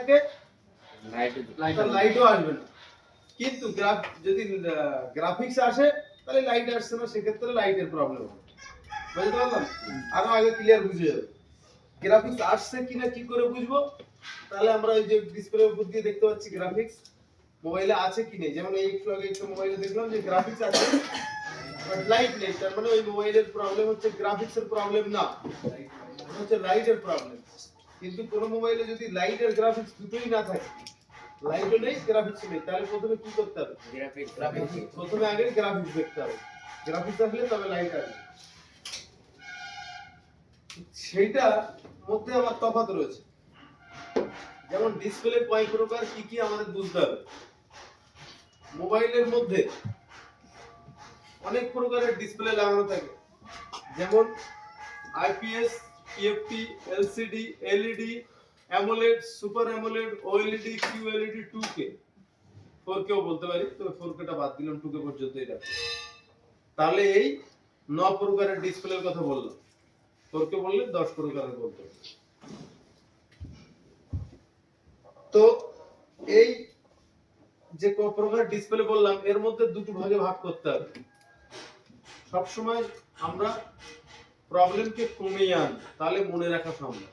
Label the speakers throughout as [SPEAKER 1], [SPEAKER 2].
[SPEAKER 1] থাকে লাইটও আসবে না। কিন্তু যদি গ্রাফিক্স আসে তাহলে লাইট আসছে না, সেক্ষেত্রে লাইটের প্রবলেম হবে। বুঝতে পারলাম? আরো আগে ক্লিয়ার বুঝে যাবে। গ্রাফিক্স আসছে কিনা কি করে বুঝবো? তাহলে আমরা ওই যে ডিসপ্লের উপর দিয়ে দেখতে পাচ্ছি গ্রাফিক্স মোবাইলে আছে কি নেই। যেমন এই একটু আগে একটা মোবাইলে দেখলাম যে গ্রাফিক্স আছে বাট লাইট নেই, তার মানে ওই মোবাইলের প্রবলেম হচ্ছে গ্রাফিক্সের প্রবলেম না, হচ্ছে লাইটের প্রবলেম। কিন্তু কোন মোবাইলে যদি লাইট আর গ্রাফিক্স দুটোই না থাকে, লাইটও নেই গ্রাফিক্স নেই, তাহলে প্রথমে কি করতে হবে? প্রথমে আগে গ্রাফিক্স দেখতে হবে। গ্রাফিক্স আসলে তবে লাইট আসবে। সেইটা মধ্যে আবার তফাৎ রয়েছে। যেমন ডিসপ্লে কয় প্রকার কি কি আমাদের বুঝতে হবে। মোবাইলের মধ্যে অনেক প্রকারের ডিসপ্লে লাগানো থাকে, যেমন IPS, TFT, LCD, LED, AMOLED, super AMOLED, OLED, QLED, 2K, 4Kও বলতে পারি, তবে 4Kটা বাদ দিলাম, 2K পর্যন্তই রাখি। তাহলে এই 9 প্রকারের ডিসপ্লের কথা বললাম। 4K বললে 10 প্রকারের বলতে হবে। তো এই যে ক প্রকার ডিসপ্লে বললাম এর মধ্যে দুটো ভাগে ভাগ করতে হবে। সব সময় আমরা প্রবলেমকে কমিয়ে আনবো, তাহলে মনে রাখা সম্ভব।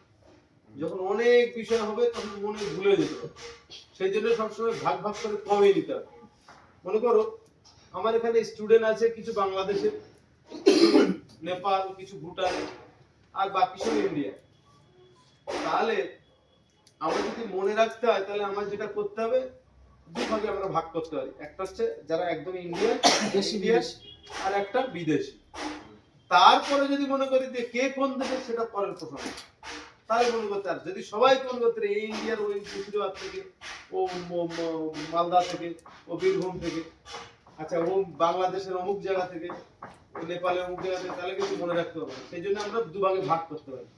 [SPEAKER 1] যখন অনেক বিষয় হবে তখন মনে ভুলে যেতে হবে, সেই জন্য সবসময় ভাগ ভাগ করে কমিয়ে নিতে হবে। মনে করো আমার এখানে স্টুডেন্ট আছে কিছু বাংলাদেশের, নেপাল, কিছু ভুটান, আর বাকি সব ইন্ডিয়া। তাহলে আমরা যদি মনে রাখতে হয় তাহলে আমার যেটা করতে হবে, দুই ভাগে আমরা ভাগ করতে পারি। একটা হচ্ছে যারা একদম ইন্ডিয়ান, আর একটা বিদেশি। তারপরে যদি মনে করি যে কে কোন দেশে, সেটা পরের প্রশ্ন। তাহলে মনে করতে আর যদি সবাই মনে করতে এই ইন্ডিয়ার ওই মুর্শিদাবাদ থেকে, ও মালদা থেকে, ও বীরভূম থেকে, আচ্ছা ও বাংলাদেশের অমুক জায়গা থেকে, ও নেপালের অমুক জায়গা থেকে, তাহলে কিছু মনে রাখতে হবে। সেই জন্য আমরা দুভাগে ভাগ করতে পারি।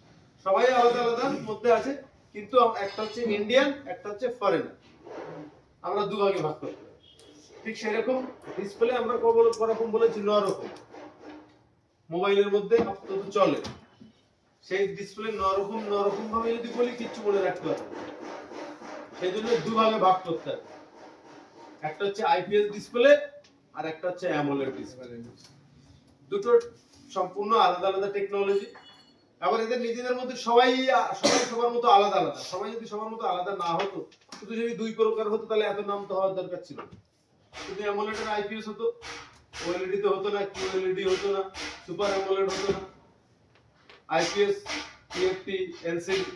[SPEAKER 1] সবাই আলাদা আলাদা মধ্যে আছে, কিন্তু একটা হচ্ছে ইন্ডিয়ান, একটা হচ্ছে ফরেনার। আমরা দুভাগে ভাগ করতে পারি। ঠিক সেরকম ডিসপ্লে আমরা কখন বলেছি 9 রকম মোবাইলের মধ্যে আপাতত চলে। সেই ডিসপ্লে 9 রকম ভাবে যদি বলি কিচ্ছু মনে রাখতে হবে। সেই জন্য দুভাগে ভাগ করতে হবে। একটা হচ্ছে আইপিএস ডিসপ্লে আর একটা হচ্ছে অ্যামোলেড ডিসপ্লে। দুটো সম্পূর্ণ আলাদা আলাদা টেকনোলজি। আবার এদের নিজেদের মধ্যে সবাই সবার মতো আলাদা আলাদা। সবাই যদি সবার মতো আলাদা না হতো, শুধু যদি দুই প্রকার হতো, তাহলে এত নাম তো হওয়ার দরকার ছিল না। শুধু অ্যামোলেড আর আইপিএস হতো, ওএলইডি তো হতো না, কিউএলইডি হতো না, সুপার অ্যামোলেড হতো না, আইপিএস, টিএফটি, এলসিডি।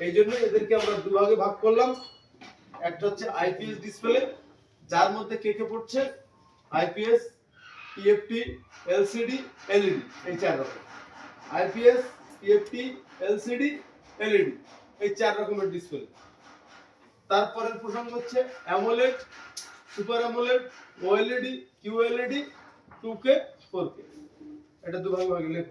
[SPEAKER 1] এই জন্য এদেরকে আমরা দুভাগে ভাগ করলাম। একটা হচ্ছে আইপিএস ডিসপ্লে, যার মধ্যে কে কে পড়ছে? আইপিএস, টিএফটি, এলসিডি, এলইডি, এই চার রকম। আইপিএস, টিএফটি, এলসিডি, এলইডি, এই চার রকমের ডিসপ্লে। তারপরের প্রসঙ্গ হচ্ছে AMOLED, super AMOLED, OLED, QLED, 2K, 4K। এটা দুভাগে ভাগে লেখ।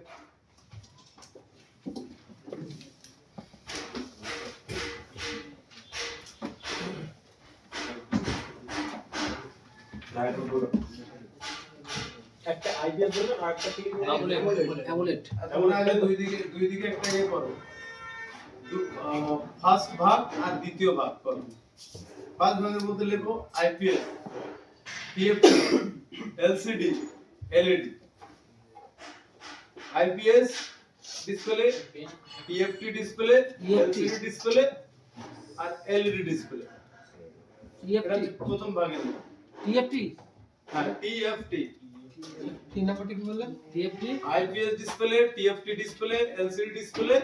[SPEAKER 2] একটা আইডিয়া বললে আর একটা কি
[SPEAKER 3] অ্যামোলেড।
[SPEAKER 1] এমন আগে দুই দিকে একটা ইয়ে করো, ফার্স্ট ভাগ আর দ্বিতীয় ভাগ করো। ফার্স্ট ভাগের মধ্যে লেখো IPS, TFT, LCD, LED. IPS display, TFT display, LCD display আর এলইডি ডিসপ্লে। এটা প্রথম ভাগের।
[SPEAKER 3] টিএফটি,
[SPEAKER 1] হ্যাঁ, টিএফটি।
[SPEAKER 3] তিন নাম্বারটা কি বললেন? TFT,
[SPEAKER 1] IPS display, TFT display, LCD display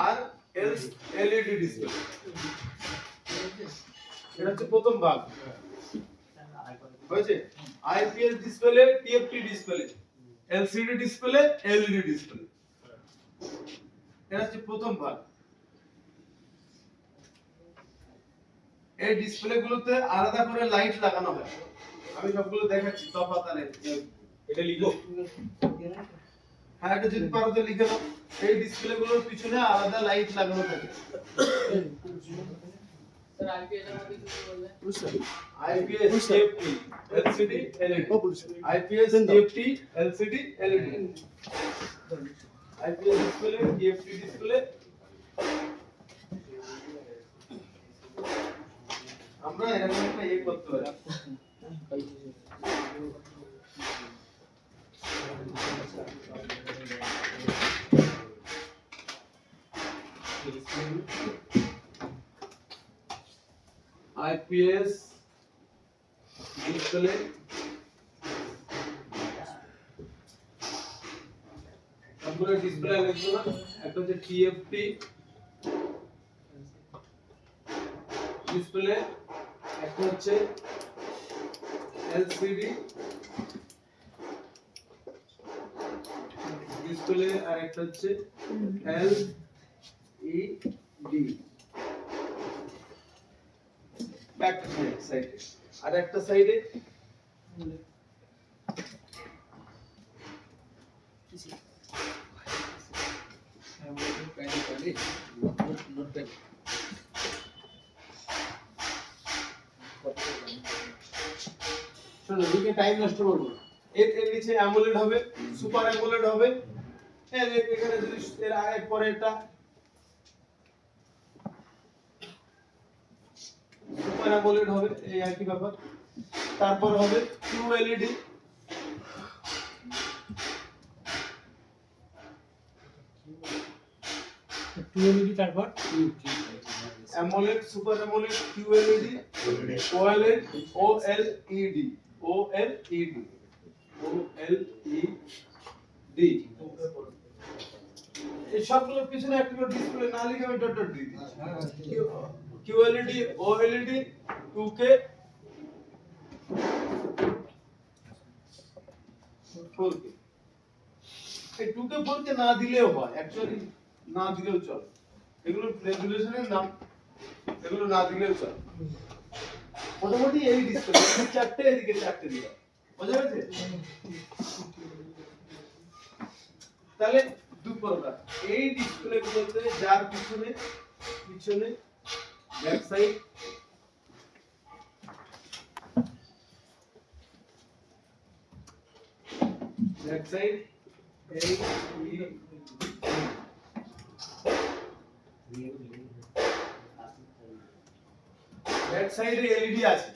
[SPEAKER 1] আর এলইডি ডিসপ্লে। এটা হচ্ছে প্রথম ভাগ। হয়েছে? IPS display, TFT display, LCD display, LED display. এটা হচ্ছে প্রথম ভাগ। এই ডিসপ্লে গুলোতে আলাদা করে লাইট লাগানো হয়। আমি সবগুলো দেখাচ্ছি তফাৎ আর
[SPEAKER 2] এটা লিখো।
[SPEAKER 1] হ্যাঁ, এটা যদি পারো তো লিখে দাও। এই ডিসপ্লে গুলোর পিছনে আলাদা লাইট লাগানো থাকে।
[SPEAKER 3] স্যার আইপিএস এর মধ্যে কি বললেন?
[SPEAKER 1] IPS, TFT, LCD, LED. IPS, TFT, LCD, LED. IPS display, TFT display, আমরা এরকম একটা ইয়ে করতে পারি। IPS ডিসপ্লে আমরা ডিসপ্লে লিখবো না, একটা হচ্ছে TFT ডিসপ্লে, একটা হচ্ছে LCD ডিসপ্লে, আর একটা হচ্ছে LED ব্যাক সাইডে, আর একটা সাইডে শোনো, এদিকে টাইম নষ্ট করবো না। এর নিচে অ্যামোলেড হবে, সুপার অ্যামোলেড হবে, এখানে যদি এর আগে পরে এটা সুপার অ্যামোলেড হবে, এই একই ব্যাপার। তারপর হবে QLED,
[SPEAKER 3] তারপর
[SPEAKER 1] AMOLED, super AMOLED, QLED, OLED, এই সবগুলোর পিছনে একটা করে ডিসপ্লে না লিখে আমি ডট ডট দিয়ে দিচ্ছি। QLED, OLED, 2K, 4K। এই 2K 4K না দিলেও হয়, অ্যাকচুয়ালি না দিলেও চলে, এগুলো রেজুলেশনের নাম, এগুলো না দিলেও চলে। মোটামুটি এই ডিসপ্লে চারটে, এদিকে চারটে দিলাম, বোঝা গেছে? তাহলে দু প্রকার এই ডিসপ্লে গুলোতে, যার পিছনে ব্যাক সাইড এই ব্যাক সাইডে এলইডি আছে,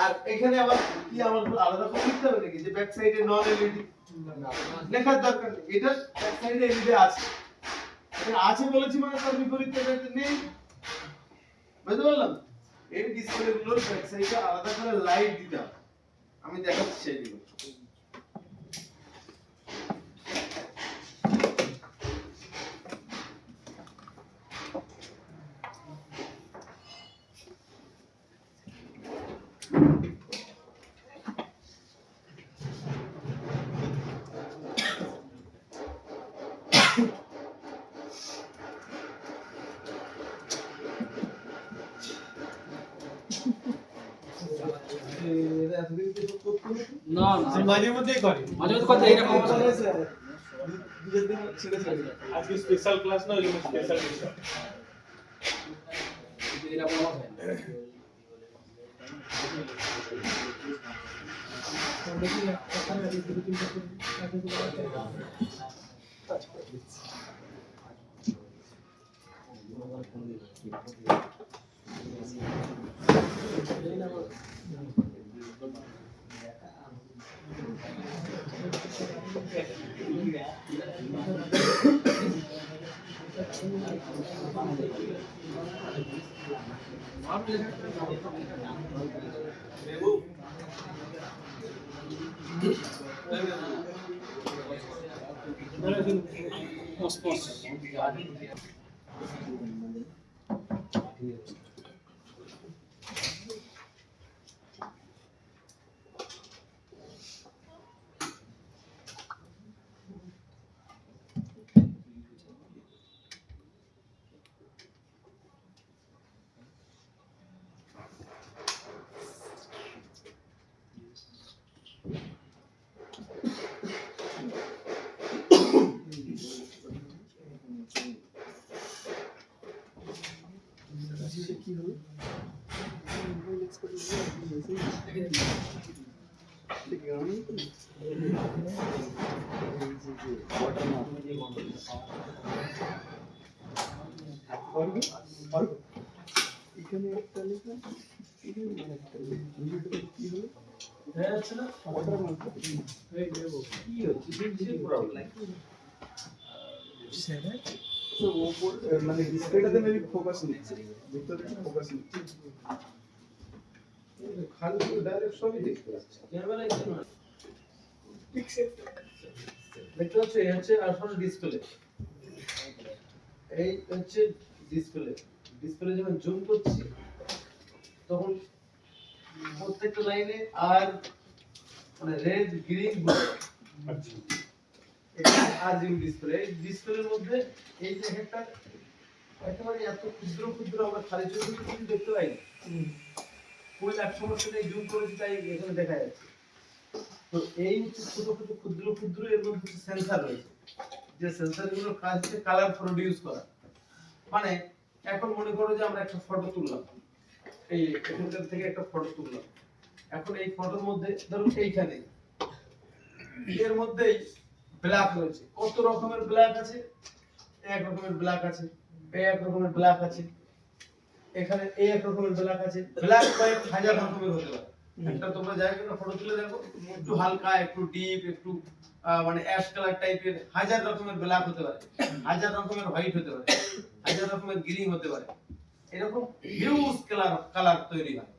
[SPEAKER 1] আর এখানে আবার কি আমার আলাদা করে লিখতে হবে নাকি যে ব্যাক সাইডে নন এলইডি? লেখার দরকার নেই, এটা ব্যাক সাইডে এলইডি আছে, এটা আছে বলেছি মানে তার বিপরীত এটা নেই, বুঝতে পারলাম? এই ডিসপ্লে গুলোর ব্যাক সাইডে আলাদা করে লাইট দিতে হবে, আমি দেখাচ্ছি সেইগুলো।
[SPEAKER 3] না না
[SPEAKER 2] মাঝে মধ্যেই করে।
[SPEAKER 3] মাঝে মধ্যে কথা এরকম
[SPEAKER 2] আজকে স্পেশাল ক্লাস না, ওই জন্য স্পেশাল ডিসকাউন্ট।
[SPEAKER 3] এরকম হয় না।
[SPEAKER 1] এখানে একটা লেখা এখানে একটা লেখা বুঝতে কি হলো
[SPEAKER 3] দেখা যাচ্ছে না?
[SPEAKER 1] ওটার মধ্যে
[SPEAKER 3] এই দেবো।
[SPEAKER 1] কি হচ্ছে কি প্রবলেম
[SPEAKER 3] সেটা?
[SPEAKER 1] তো ওপর মানে ডিসপ্লেটাতে মেবি ফোকাস নিচ্ছে ভিতরে ফোকাস নিচ্ছে খালি শুধু ডাইরেক্ট সবই দেখতে পাচ্ছে
[SPEAKER 3] ক্যামেরা এখানে না।
[SPEAKER 1] পিক্সেল
[SPEAKER 3] দেখতে পাচ্ছ এই হচ্ছে আসলে ডিসপ্লে। এই হচ্ছে ডিসপ্লে। ডিসপ্লে যখন জুম করছি তখন প্রত্যেকটা লাইনে আর মানে রেড গ্রিন ব্লু
[SPEAKER 2] আচ্ছা
[SPEAKER 3] এটা আরজিবি ডিসপ্লে। এই ডিসপ্লের মধ্যে এই যে একটা একেবারে এত ক্ষুদ্র ক্ষুদ্র আমরা খালি চোখে কিছু দেখতে পাই না। ফুল 100% জুম করেছি তাই এখানে দেখা যাচ্ছে। তো এই হচ্ছে ছোট ছোট ক্ষুদ্র ক্ষুদ্র এর মধ্যে সেন্সর রয়েছে, যে সেন্সরগুলোর কাজ হচ্ছে কালার প্রোডিউস করা। মানে এখন মনে করো যে আমরা একটা ফটো তুললাম, এই এখানকার থেকে একটা ফটো তুললাম, এখন এই ফটোর মধ্যে ধরুন এইখানে এর মধ্যেই ব্ল্যাক রয়েছে, কত রকমের ব্ল্যাক আছে, এক রকমের ব্ল্যাক আছে, এই এক রকমের ব্ল্যাক আছে, এখানে এই এক রকমের ব্ল্যাক আছে, ব্ল্যাক কয়েক হাজার রকমের হতে পারে। একটা তোমরা জায়গাটা ফটো তুলে দেখো, একটু হালকা একটু ডিপ একটু মানে অ্যাশ কালার টাইপের হাজার রকমের ব্ল্যাক হতে পারে, হাজার রকমের হোয়াইট হতে পারে, হাজার রকমের গ্রিন হতে পারে, এরকম হিউজ কালার তৈরি হয়।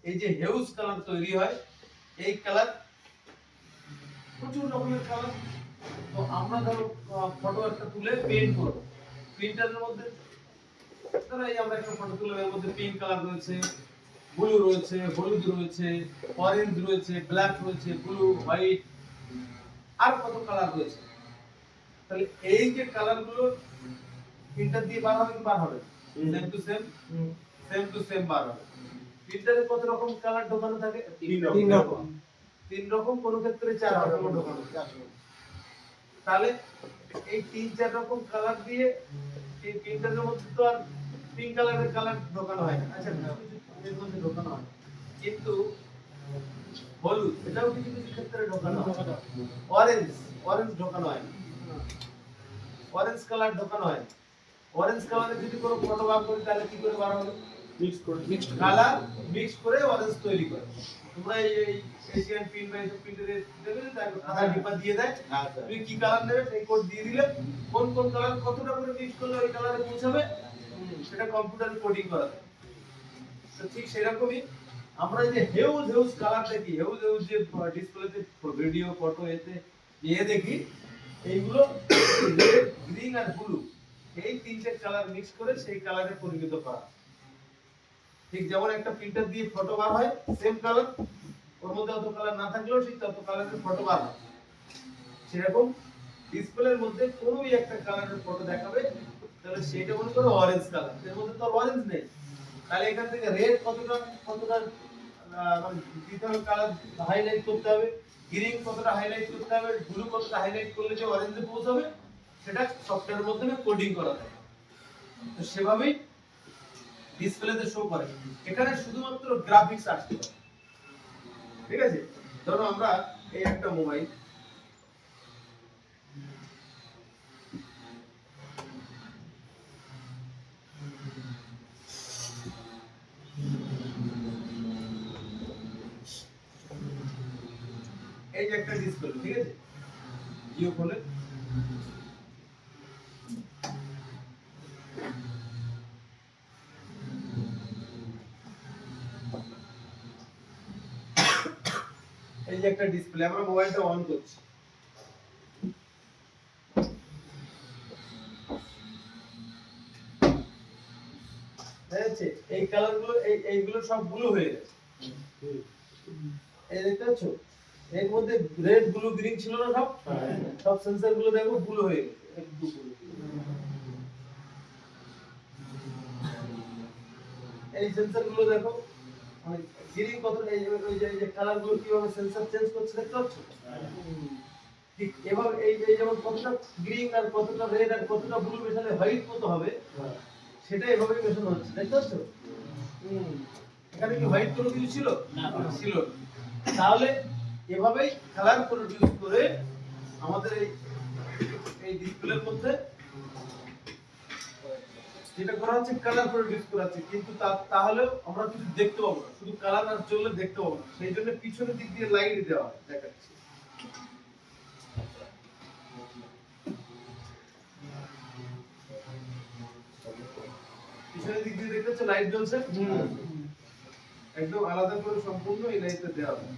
[SPEAKER 3] এই যে হিউজ কালার তৈরি হয়, এই কালার প্রচুর রকমের কালার। তো আমরা ধরো ফটো একটা তুলে পেইন্ট করব, প্রিন্টারের মধ্যে ধরো এই আমরা একটা ফটো তুলে এর মধ্যে পিঙ্ক কালার রয়েছে, ব্লু রয়েছে, হলুদ রয়েছে, অরেঞ্জ রয়েছে, ব্ল্যাক রয়েছে, ব্লু, হোয়াইট, আর কত কালার রয়েছে। তাহলে এই যে কালারগুলো প্রিন্টার দিয়ে বার হবে কি বার হবে? সেম টু সেম বার হবে। প্রিন্টারে কত রকম কালার ঢোকানো থাকে?
[SPEAKER 2] তিন রকম।
[SPEAKER 3] তিন রকম, কোন ক্ষেত্রে চার রকম ঢোকানো থাকে। তাহলে এই তিন চার রকম কালার দিয়ে এই প্রিন্টারের মধ্যে তো আর পিঙ্ক কালারের কালার ঢোকানো হয় না। আচ্ছা কিছু কিছু এর মধ্যে ঢোকানো হয়, কিন্তু হলুদ এটাও কিছু কিছু ক্ষেত্রে ঢোকানো হয়, অরেঞ্জ ঢোকানো হয় না, অরেঞ্জ কালার ঢোকানো হয় না। অরেঞ্জ কালারে যদি কোনো ফটো বার করি তাহলে কি করে বার হবে?
[SPEAKER 2] মিক্সড
[SPEAKER 3] কালার মিক্স করে অরেঞ্জ তৈরি করে। তোমরা এই এশিয়ান প্রিন্ট বা এইসব প্রিন্টারে দেবে, তারপর সাদা ডিপা দিয়ে দেয়, তুমি কি কালার নেবে সেই কোড দিয়ে দিলে কোন কোন কালার কতটা করে মিক্স করলে ওই কালারে পৌঁছাবে সেটা কম্পিউটারে কোডিং করা যায়। তো ঠিক সেরকমই আমরা এই যে হিউজ কালার দেখি, হিউজ যে ডিসপ্লেতে ভিডিও ফটো এতে দেখি, এইগুলো রেড গ্রিন আর ব্লু এই তিনটে কালার মিক্স করে সেই কালারে পরিণত করা। ঠিক যেমন একটা প্রিন্টার দিয়ে ফটো বার হয় সেম কালার, ওর মধ্যে অত কালার না থাকলেও ঠিক তত কালারের ফটো বার হয়, সেরকম ডিসপ্লের মধ্যে কোনোই একটা কালারের ফটো দেখাবে, তাহলে সেটা মনে করো অরেঞ্জ কালার, এর মধ্যে তো অরেঞ্জ নেই, তাহলে এখান থেকে রেড কতটা মানে দিতে হবে, কালার হাইলাইট করতে হবে, গ্রিন কতটা হাইলাইট করতে হবে, ব্লু কতটা হাইলাইট করলে যে অরেঞ্জে পৌঁছাবে সেটা সফটওয়্যারের মাধ্যমে কোডিং করা যায়। তো সেভাবেই ডিসপ্লেতে শো করে। এখানে শুধুমাত্র গ্রাফিক্স আসতে পারে, ঠিক আছে? ধরো আমরা এই একটা মোবাইল, এই যে একটা ডিসপ্লে, ঠিক আছে? জিও ফোনে এই যে একটা ডিসপ্লে, আমরা মোবাইলটা অন করছি, ঠিক আছে? এই কালারগুলো এইগুলো সব ব্লু হয়ে গেছে, এই দেখতে পাচ্ছ? এর মধ্যে রেড ব্লু গ্রিন ছিল না, সব সেন্সর গুলো দেখো ব্লু হয়ে গেছে, একটু ব্লু। এই সেন্সর গুলো দেখো মানে গ্রিন কতটা, এই যে কালার গুলো কিভাবে সেন্সর চেঞ্জ করছে দেখতে পাচ্ছ? ঠিক এভাবে এই যেমন কতটা গ্রিন আর কতটা রেড আর কতটা ব্লু মেশালে হোয়াইট কত হবে, সেটা এভাবেই মেশানো হচ্ছে, দেখতে পাচ্ছ? এখানে কি হোয়াইট কোনো কিছু ছিল না, ছিল না। তাহলে এভাবেই কালার প্রোডিউস করে আমাদের এই ডিসপ্লের মধ্যে যেটা করা হচ্ছে কালার প্রডিউস করা হচ্ছে, কিন্তু তাহলে আমরা কিছু দেখতে পাবো না, শুধু কালার আর জ্বললে দেখতে পাবো না, সেই জন্য পিছনের দিক দিয়ে লাইট দেওয়া হয়। দেখাচ্ছি, পিছনের দিক দিয়ে দেখতে হচ্ছে লাইট জ্বলছে, একদম আলাদা করে সম্পূর্ণ এই লাইটটা দেওয়া হয়।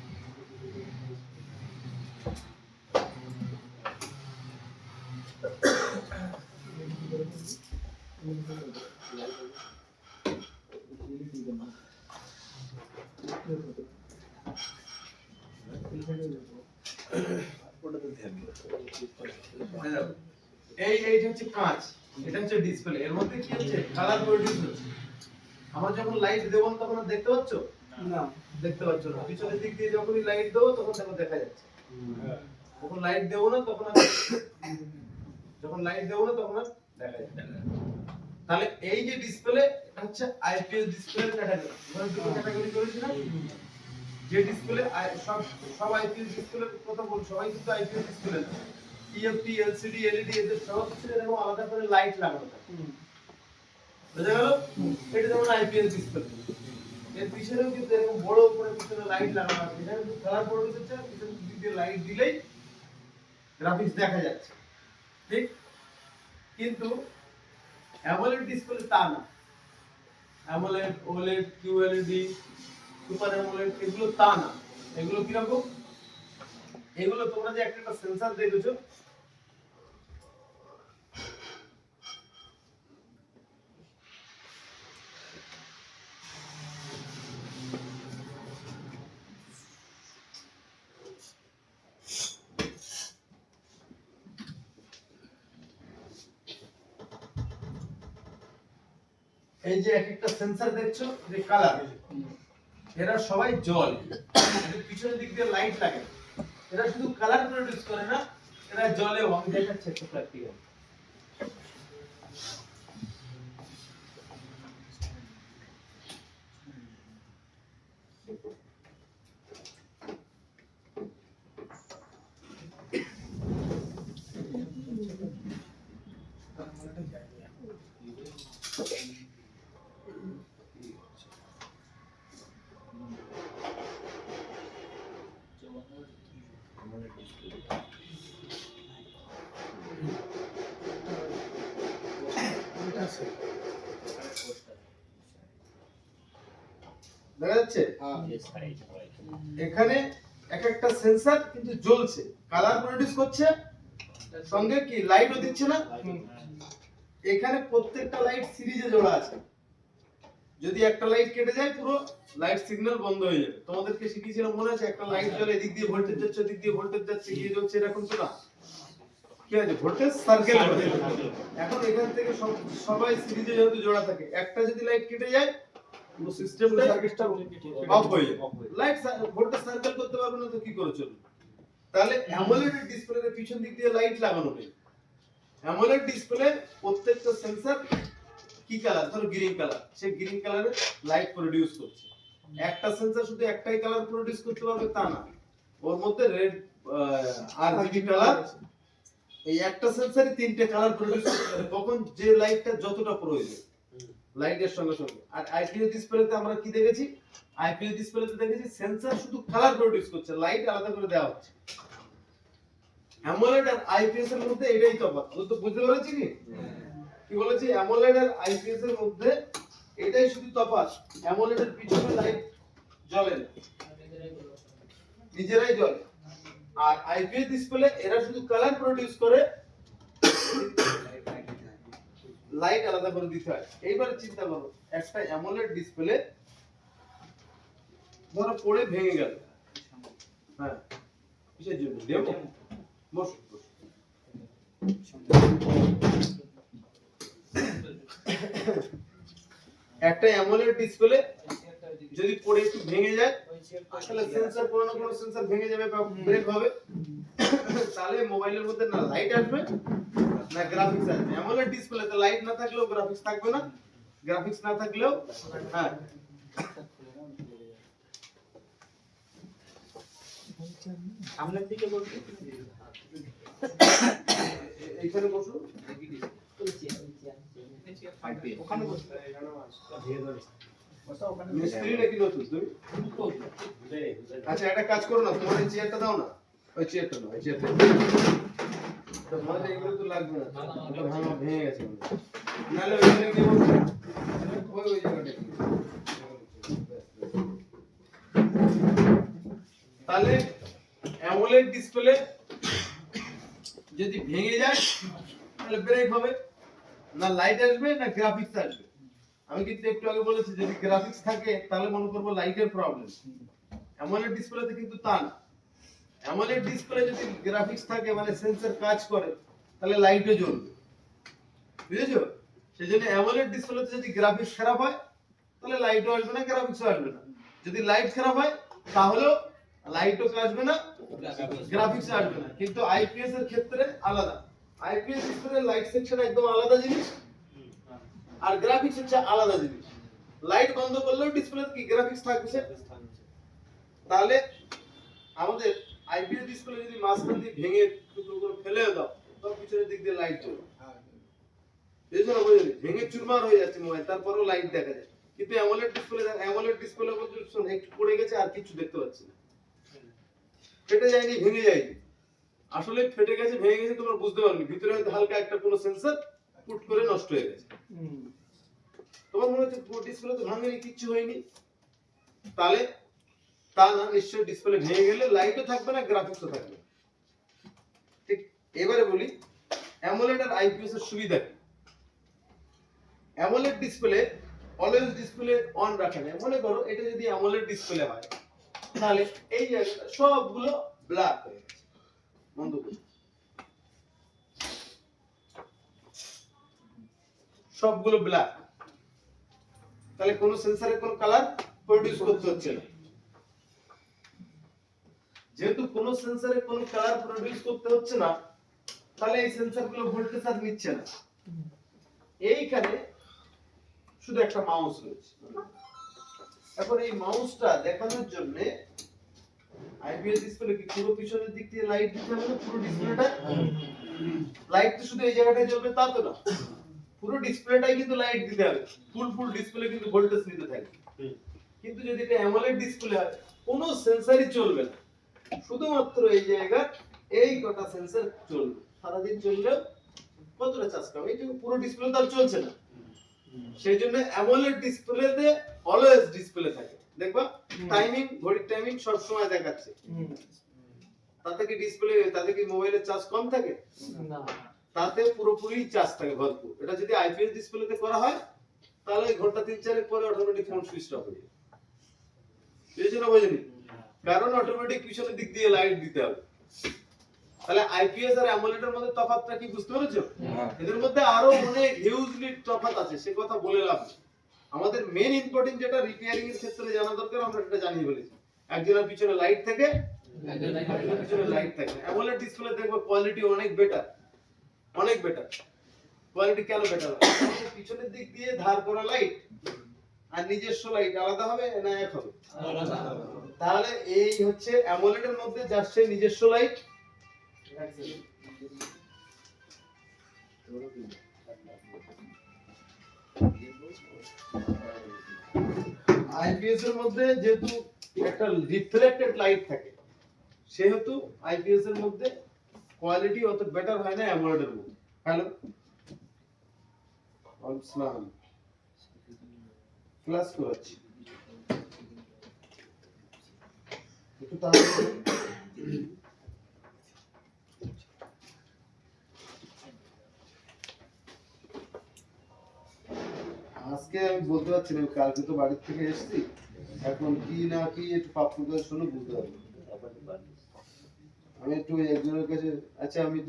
[SPEAKER 3] এইটা হচ্ছে কাঁচ, এটা হচ্ছে ডিসপ্লে, এর মধ্যে কি হচ্ছে কালার প্রডিউস হচ্ছে। আমরা যখন লাইট দেবো তখন আর দেখতে পাচ্ছ না, দেখতে পাচ্ছ না। পিছনের দিক দিয়ে যখনই লাইট দেবো তখন দেখো দেখা যাচ্ছে, যখন লাইট দেবো না তখন আর যখন লাইট দেবো না তখন আর দেখা যাচ্ছে না। তাহলে এই যে ডিসপ্লে হচ্ছে আইপিএস ডিসপ্লে ক্যাটাগরি, আমরা দুটো ক্যাটাগরি করেছি না, যে ডিসপ্লে সব সব আইপিএস ডিসপ্লে কথা বল, সবাই কিন্তু আইপিএস ডিসপ্লে না, টিএফটি এলসিডি এলইডি এদের সব কিছু এরকম আলাদা করে লাইট লাগানো থাকে, বুঝা গেল? এটা যেমন আইপিএস ডিসপ্লে, এর পিছনেও কিন্তু এরকম বড় করে পিছনে লাইট লাগানো আছে, এটা কিন্তু কালার প্রডিউস হচ্ছে, পিছনে দিক দিয়ে লাইট দিলেই গ্রাফিক্স দেখা যাচ্ছে, ঠিক? কিন্তু অ্যামোলেড ডিসপ্লে তা না, AMOLED, OLED, QLED, super AMOLED এগুলো তা না। এগুলো কি রকম? এগুলো তোমরা যে একটা সেন্সর দেখেছো, এই যে এক একটা সেন্সর দেখছো যে কালার, এরা সবাই জল, এদের পিছনের দিক দিয়ে লাইট লাগে, এরা শুধু কালার প্রডিউস করে না, এরা জলেও, আমি দেখাচ্ছি একটা প্র্যাকটিক্যাল। দেখা যাচ্ছে এখানে এক একটা সেন্সর কিন্তু জ্বলছে, কালার প্রডিউস করছে, সঙ্গে কি লাইটও দিচ্ছে না। এখানে প্রত্যেকটা লাইট সিরিজে জোড়া আছে, যদি একটা লাইট কেটে যায় পুরো লাইট সিগন্যাল বন্ধ হয়ে যাবে। তোমাদেরকে শিখিয়েছিলাম মনে আছে, একটা লাইট জ্বলে এদিক দিয়ে ভোল্টেজ যাচ্ছে, এদিক দিয়ে ভোল্টেজ যাচ্ছে, গিয়ে জ্বলছে, এরকম তো না, কি আছে ভোল্টেজ সার্কেল করে। এখন এখান থেকে সবাই সিরিজে যেহেতু জোড়া থাকে, একটা যদি লাইট কেটে যায় পুরো সিস্টেমটা সার্কিটটা অফ হয়ে যাবে, লাইট ভোল্টেজ সার্কেল করতে পারবে না তো কি করে চলবে? তাহলে অ্যামোলেড ডিসপ্লের পিছন দিক দিয়ে লাইট লাগানো নেই। অ্যামোলেড ডিসপ্লে প্রত্যেকটা সেন্সর কি কালার, ধরো গ্রিন কালার, সে গ্রিন কালারের লাইট প্রডিউস করছে। একটা সেন্সর শুধু একটাই কালার প্রডিউস করতে পারবে তা না, ওর মধ্যে রেড আরজিবি কালার, এই একটা সেন্সরই তিনটে কালার প্রডিউস করতে পারে, তখন যে লাইটটা যতটা প্রয়োজন লাইটের সঙ্গে সঙ্গে। আর আইপিএস ডিসপ্লেতে আমরা কি দেখেছি, আইপিএস ডিসপ্লেতে দেখেছি সেন্সর শুধু কালার প্রডিউস করছে, লাইট আলাদা করে দেওয়া হচ্ছে। অ্যামোলেড আর আইপিএস এর মধ্যে এটাই তফাৎ, তো বুঝতে পেরেছি কি? কি বলেছি, অ্যামোলেড আর আইপিএস এর মধ্যে এটাই শুধু তফাৎ, অ্যামোলেড এর পিছনে লাইট জ্বলে না, নিজেরাই জ্বলে, আর আইপিএস ডিসপ্লে এরা শুধু কালার প্রডিউস করে, লাইট আলাদা করে দিতে হয়। এইবারে চিন্তা করো, একটা অ্যামোলেড ডিসপ্লে ধরো পড়ে ভেঙে গেল, হ্যাঁ কিসের জন্য দেবো, বসো বসো। একটা অ্যামোলেড ডিসপ্লে যদি পড়ে একটু ভেঙে যায়, তাহলে সেন্সর কোনো না কোনো সেন্সর ভেঙে যাবে বা ব্রেক হবে, তাহলে মোবাইলের মধ্যে না লাইট আসবে না গ্রাফিক্স আসবে। অ্যামোলেড ডিসপ্লেতে লাইট না থাকলেও গ্রাফিক্স থাকবে না, গ্রাফিক্স না থাকলেও, হ্যাঁ
[SPEAKER 2] সামনের দিকে বলছি,
[SPEAKER 3] এইখানে বসো।
[SPEAKER 4] ওখানে বসতে
[SPEAKER 1] মিস্ত্রি নাকি নতুন তুমি? আচ্ছা একটা কাজ করো না, তোমার এই চেয়ারটা দাও না, ওই চেয়ারটা নাও, ওই চেয়ারটা তোমাদের এগুলো তো লাগবে না, ওটা ভাঙা ভেঙে গেছে নাহলে ওইখানে গিয়ে বসো, ওই জায়গাটা কি? তাহলে অ্যামোলেড ডিসপ্লে যদি ভেঙে যায় তাহলে ব্রেক হবে না, লাইট আসবে না গ্রাফিক্স আসবে। আমি কিন্তু একটু আগে বলেছি যদি গ্রাফিক্স থাকে তাহলে মনে করবো লাইটের প্রবলেম, অ্যামোলেড ডিসপ্লেতে কিন্তু তা না। অ্যামোলেড ডিসপ্লে যদি গ্রাফিক্স থাকে মানে সেন্সর কাজ করে তাহলে লাইটও জ্বলবে, বুঝেছো? সেজন্য অ্যামোলেড ডিসপ্লেতে যদি গ্রাফিক্স খারাপ হয় তাহলে লাইটও আসবে না, গ্রাফিক্সও আসবে না। যদি লাইট খারাপ হয় তাহলেও লাইটও আসবে না, গ্রাফিক্স আসবে না। কিন্তু আইপিএস এর ক্ষেত্রে আলাদা, আইপিএস ডিসপ্লে লাইট সেকশন একদম আলাদা জিনিস আর গ্রাফিক্স হচ্ছে আলাদা জিনিস। লাইট বন্ধ করলেও ডিসপ্লে কি গ্রাফিক্স থাকবে। তাহলে আমাদের আইপিএস ডিসপ্লে যদি মাঝখান দিয়ে ভেঙে টুকরো করে ফেলে দাও তবে পিছনের দিক দিয়ে লাইট জ্বলবে, বুঝেছো না? বুঝলি ভেঙে চুরমার হয়ে যাচ্ছে মোবাইল তারপরেও লাইট দেখা যায়। কিন্তু অ্যামোলেড ডিসপ্লে বলতে একটু পড়ে গেছে আর কিছু দেখতে পাচ্ছি না, ফেটে যায়নি, ভেঙে যায়নি, আসলে ফেটে গেছে ভেঙে গেছে তোমরা বুঝতে পারবে, ভিতরে হয়তো হালকা একটা কোনো সেন্সর পুট করে নষ্ট হয়ে গেছে। তোমার মনে হচ্ছে ডিসপ্লে তো ভাঙেনি, কিচ্ছু হয়নি, তাহলে তা না, নিশ্চয়ই ডিসপ্লে ভেঙে গেলে লাইটও থাকবে না, গ্রাফিক্সও থাকবে। ঠিক এবারে বলি অ্যামোলেড আর আইপিএস এর সুবিধা কি। AMOLED display always display on রাখা যায়। মনে করো এটা যদি অ্যামোলেড ডিসপ্লে হয় তাহলে এই জায়গাটা সবগুলো ব্ল্যাক হয়ে গেছে, বন্ধ করো, সবগুলো ব্ল্যাক, তাহলে কোন সেন্সরে কোন কালার প্রোডিউস করতে হচ্ছে না। যেহেতু কোন সেন্সরে কোন কালার প্রোডিউস করতে হচ্ছে না তাহলে এই সেন্সরগুলো ভোল্টেজ আর নিচ্ছে না। এইখানে শুধু একটা মাউস রয়েছে। এখন এই মাউসটা দেখানোর জন্য আইপিএস ডিসপ্লে কি পুরো পিছনের দিক দিয়ে লাইট দিতে হবে না, পুরো ডিসপ্লেটা লাইট তো শুধু এই জায়গাটায় জ্বলবে তা তো না, পুরো ডিসপ্লেটাই কিন্তু লাইট দিতে হবে, ফুল ডিসপ্লে কিন্তু ভোল্টেজ নিতে থাকবে। কিন্তু যদি এটা অ্যামোলেড ডিসপ্লে হয় কোনো সেন্সরই চলবে না, শুধুমাত্র এই জায়গা এই কটা সেন্সর চলবে, সারাদিন চললেও কতটা চার্জ পাবে, এই পুরো ডিসপ্লে তো আর চলছে না। সেই জন্য অ্যামোলেড ডিসপ্লেতে অলওয়েজ ডিসপ্লে থাকে, দেখবা টাইমিং, ঘড়ির টাইমিং সব সময় দেখাচ্ছে। তাতে কি মোবাইলের চার্জ কম থাকে না, তাতে পুরোপুরি চার্জ থাকে ভরপুর। এটা যদি আইপিএস ডিসপ্লেতে করা হয় তাহলে ঘন্টা 3-4 পরে অটোমেটিক ফোন সুইচ অফ হয়ে যাবে, বুঝেছো না? বুঝেনি? কারণ অটোমেটিক পিছনের দিক দিয়ে লাইট দিতে হবে। তাহলে আইপিএস আর অ্যামোলেড এর মধ্যে তফাৎটা কি বুঝতে পেরেছো? এদের মধ্যে আরো অনেক হিউজলি তফাৎ আছে, সে কথা বলে লাভ নেই। আমাদের মেইন ইম্পর্টেন্ট যেটা রিপেয়ারিং এর ক্ষেত্রে জানা দরকার আমরা সেটা জানিয়ে ফেলেছি। একজনের পিছনে লাইট থাকে, একজনের পিছনে লাইট থাকে। অ্যামোলেড ডিসপ্লে দেখবে কোয়ালিটি অনেক বেটার, অনেক বেটার। কোয়ালিটি কেন বেটার? পিছনের দিক দিয়ে ধার করা লাইট আর নিজস্ব লাইট আলাদা হবে না এক হবে? তাহলে এই হচ্ছে অ্যামোলেড এর মধ্যে যার সেই নিজস্ব লাইট, আইপিএস এর মধ্যে যেহেতু একটা রিফ্লেক্টেড লাইট থাকে সেহেতু আইপিএস এর মধ্যে কোয়ালিটি অত বেটার হয় না অ্যামোলেড এর মধ্যে। হ্যালো আসসালাম, ক্লাস করাচ্ছি একটু তাড়াতাড়ি। আজকে আমি বলতে পারছি না, কালকে তো বাড়ির থেকে এসেছি, এখন কি না কি একটু পাপ্পুদের শুনে বুঝতে পারবো। আমি একটু একজনের কাছে, আচ্ছা আমি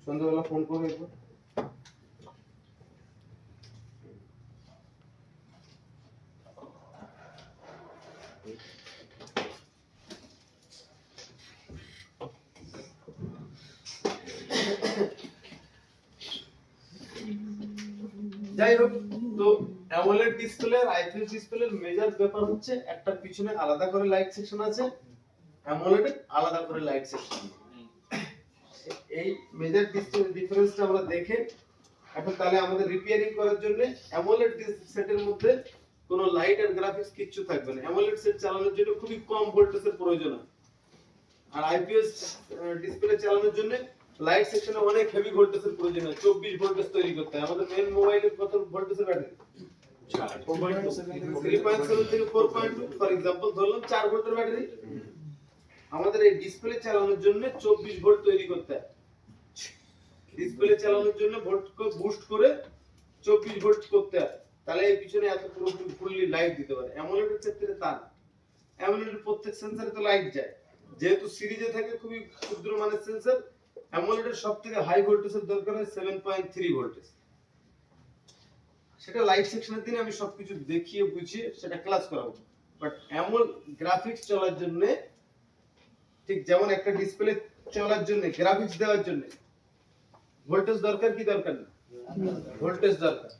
[SPEAKER 1] সন্ধ্যাবেলা ফোন করবো একবার। যাই হোক, তো অ্যামোলেড ডিসপ্লে আর আইপিএস ডিসপ্লের মেজর ব্যাপার হচ্ছে একটা পিছনে আলাদা করে লাইট সেকশন আছে, অ্যামোলেডে আলাদা করে লাইট সেকশন। এই মেজর ডিফারেন্সটা আমরা দেখে এখন তাহলে আমাদের রিপেয়ারিং করার জন্য অ্যামোলেড সেটের মধ্যে কোনো লাইট আর গ্রাফিক্স কিচ্ছু থাকবে না। অ্যামোলেড সেট চালানোর জন্য খুবই কম ভোল্টেজের প্রয়োজন হয়, আর আইপিএস ডিসপ্লে চালানোর জন্য লাইট সেকশনে অনেক হেভি ভোল্টেজের প্রয়োজন হয়, 24 ভোল্টেজ তৈরি করতে হয়। আমাদের মেন মোবাইলের কত ভোল্টেজের ব্যাটারি? 3.7 থেকে 4.2 ফর एग्जांपल ধরলাম 4 ভোল্টের ব্যাটারি। আমাদের এই ডিসপ্লে চালানোর জন্য 24 ভোল্ট তৈরি করতে হয়। ডিসপ্লে চালানোর জন্য ভোল্টকে বুস্ট করে 24 ভোল্ট করতে হয়, তাহলে এই পিছনে এত পুরোপুরি ফুললি লাইট দিতে পারে। অ্যামোলেডের ক্ষেত্রে তা না, অ্যামোলেডের প্রত্যেক সেন্সরে তো লাইট যায়, যেহেতু সিরিজে থাকে খুবই ক্ষুদ্র মানের সেন্সর। অ্যামোলেডের সবথেকে হাই ভোল্টেজের দরকার হয় 7.3 ভোল্টেজ। সেটা লাইট সেকশনের দিনে আমি সবকিছু দেখিয়ে বুঝিয়ে সেটা ক্লাস করাবো। বাট এমন গ্রাফিক্স চলার জন্য, ঠিক যেমন একটা ডিসপ্লে চলার জন্য গ্রাফিক্স দেওয়ার জন্য ভোল্টেজ দরকার কি দরকার না? ভোল্টেজ দরকার।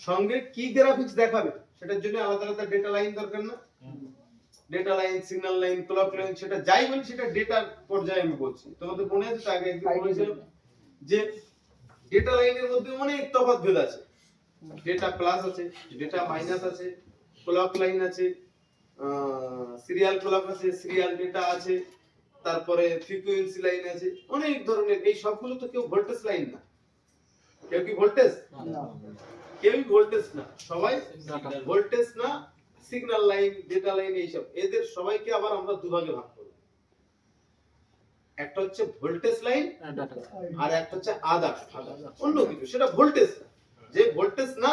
[SPEAKER 1] সঙ্গে কি গ্রাফিক্স দেখাবে সেটার জন্য আলাদা আলাদা ডেটা লাইন দরকার না? Data line, signal line, clock line, সেটা যাই বলি সেটা ডেটার পর্যায়ে আমি বলছি। তোমাদের মনে আছে আগে একদিন বলেছিলাম যে ডেটা লাইনের মধ্যে অনেক তফাৎ আছে। ডেটা প্লাস আছে, ডেটা মাইনাস আছে, ক্লক লাইন আছে, সিরিয়াল ক্লক আছে, সিরিয়াল ডেটা আছে, তারপরে ফ্রিকোয়েন্সি লাইন আছে, অনেক ধরনের। এই সবগুলো তো কেউ ভোল্টেজ লাইন না। কেউ কি ভোল্টেজ? না, কেউই ভোল্টেজ না, সবাই ভোল্টেজ না, সিগন্যাল লাইন, ডেটা লাইন, এইসব। এদের সবাইকে আবার আমরা দুভাগে ভাগ করব। একটা হচ্ছে ভোল্টেজ লাইন আর একটা হচ্ছে আদার্স, অন্য কিছু, সেটা ভোল্টেজ না। যে ভোল্টেজ না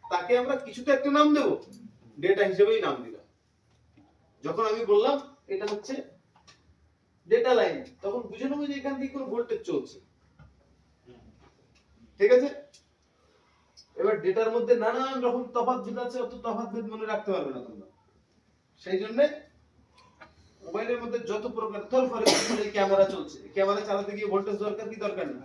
[SPEAKER 1] তাকে আমরা কিছুতে একটা নাম দেব, ডেটা হিসেবেই নাম দিলাম। যখন আমি বললাম এটা হচ্ছে ডেটা লাইন, তখন বুঝে নেবো যে এখান থেকে কোনো ভোল্টেজ চলছে, ঠিক আছে? এবার ডেটার মধ্যে নানান রকম তফাৎ আছে, অত তফাৎ মনে রাখতে পারবে না তোমরা। সেই জন্য মোবাইলের মধ্যে যত প্রকার, ধর ফর এক্সাম্পল এই ক্যামেরা চলছে, ক্যামেরা চালাতে গিয়ে ভোল্টেজ দরকার কি দরকার না?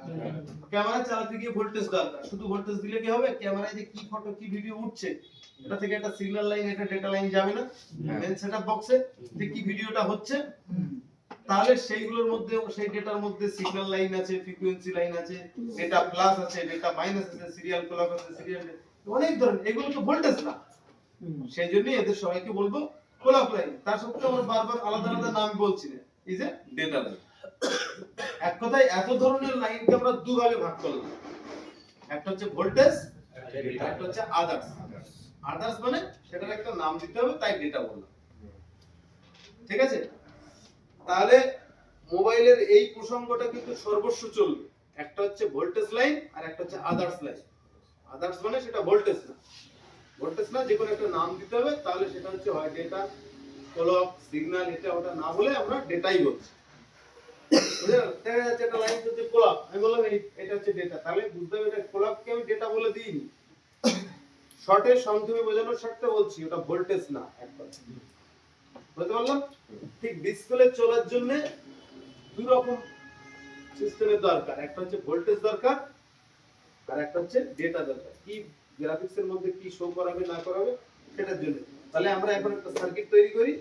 [SPEAKER 1] ক্যামেরা চালাতে গিয়ে ভোল্টেজ দরকার। শুধু ভোল্টেজ দিলে কি হবে? ক্যামেরায় যে কি ফটো কি ভিডিও উঠছে এটা থেকে একটা সিগন্যাল লাইন, একটা ডেটা লাইন যাবে না মেন সেটআপ বক্সে, যে কি ভিডিওটা হচ্ছে। তাহলে সেইগুলোর মধ্যে, সেই ডেটার মধ্যে সিগন্যাল লাইন আছে, ফ্রিকোয়েন্সি লাইন আছে, ডেটা প্লাস আছে, ডেটা মাইনাস আছে, সিরিয়াল ক্লক আছে, সিরিয়াল, অনেক ধরনের। এগুলো তো ভোল্টেজ না, সেই জন্য এদের সবাইকে বলবো ক্লক লাইন। তার সত্ত্বেও আমরা বারবার আলাদা আলাদা নাম বলছি না, এই যে ডেটা লাইন। এক কথায় এত ধরনের লাইনকে আমরা দুভাগে ভাগ করলাম, একটা হচ্ছে ভোল্টেজ, একটা হচ্ছে আদার্স। আদার্স মানে সেটার একটা নাম দিতে হবে, তাই ডেটা বললাম, ঠিক আছে? তাহলে মোবাইলের এই প্রসঙ্গটা কিন্তু সর্বস্ব চলবে। একটা হচ্ছে ভোল্টেজ লাইন আর একটা হচ্ছে আদার্স লাইন। আদার্স মানে সেটা ভোল্টেজ না, ভোল্টেজ না, যে কোনো একটা নাম দিতে হবে। তাহলে সেটা হচ্ছে হয় ডেটা, ক্লক, সিগন্যাল, এটা ওটা না বলে আমরা ডেটাই বলছি। বুঝলেন? দেখা যাচ্ছে একটা লাইন হচ্ছে ক্লক, আমি বললাম এটা হচ্ছে ডেটা, তাহলে বুঝতে হবে এটা ক্লককে আমি ডেটা বলে দিইনি, শর্টে সংক্ষেপে বোঝানোর স্বার্থে বলছি, ওটা ভোল্টেজ না। একবার বুঝতে পারলাম? ঠিক ডিসপ্লে চলার জন্য দুই রকম সিস্টেমের দরকার, একটা হচ্ছে ভোল্টেজ দরকার আর একটা হচ্ছে ডেটা দরকার। কি গ্রাফিক্সের মধ্যে কি শো করাবে না করাবে সেটার জন্য। তাহলে আমরা এখন একটা সার্কিট তৈরি করি,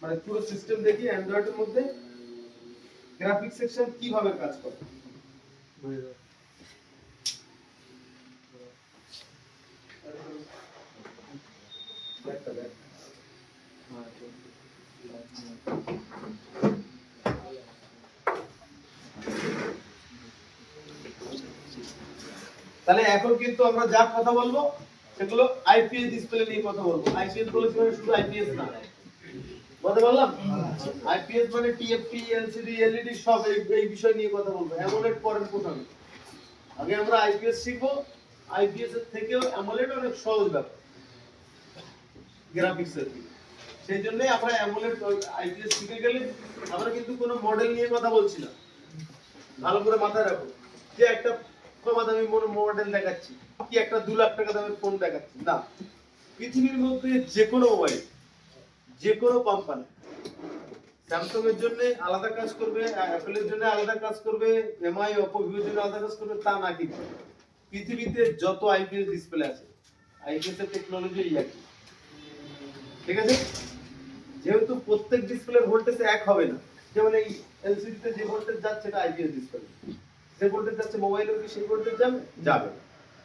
[SPEAKER 1] মানে পুরো সিস্টেম দেখি অ্যান্ড্রয়েডের মধ্যে গ্রাফিক্স সেকশন কিভাবে কাজ করে। তাহলে এখন কিন্তু আমরা যা কথা বলবো সেগুলো আইপিএস ডিসপ্লে নিয়ে কথা বলবো। আইপিএস বলেছি মানে শুধু আইপিএস না, বলতে পারলাম? আইপিএস মানে টিএফটি, এলসিডি, এলইডি সব এই বিষয় নিয়ে কথা বলবো। অ্যামোলেড পরের প্রসঙ্গ, আগে আমরা আইপিএস শিখবো। আইপিএস এর থেকেও অ্যামোলেড অনেক সহজ ব্যাপার গ্রাফিক্স এর থেকে। সেই জন্য আমরা অ্যামোলেড আইপিএস শিখে গেলে আমরা কিন্তু কোনো মডেল নিয়ে কথা বলছি না, ভালো করে মাথায় রাখো। যে একটা কম দামি মডেল দেখাচ্ছি, কি একটা 2 লাখ টাকা দামের ফোন দেখাচ্ছি না। পৃথিবীর মধ্যে যে কোনো মোবাইল, যে কোনো কোম্পানি, স্যামসাং এর জন্য আলাদা কাজ করবে, অ্যাপল এর জন্য আলাদা কাজ করবে, এমআই, ওপো, ভিভোর জন্য আলাদা কাজ করবে, তা না। কিন্তু পৃথিবীতে যত আইপিএস ডিসপ্লে আছে, আইপিএস এর টেকনোলজি একই, ঠিক আছে? যেহেতু প্রত্যেক ডিসপ্লের ভোল্টেজ এক হবে না, যেমন এই এলসিডি তে যে ভোল্টেজ যাচ্ছে এটা আইপিএস ডিসপ্লে, যে ভোল্টেজ যাচ্ছে মোবাইলেও কি সেই ভোল্টেজ যাবে? যাবে না।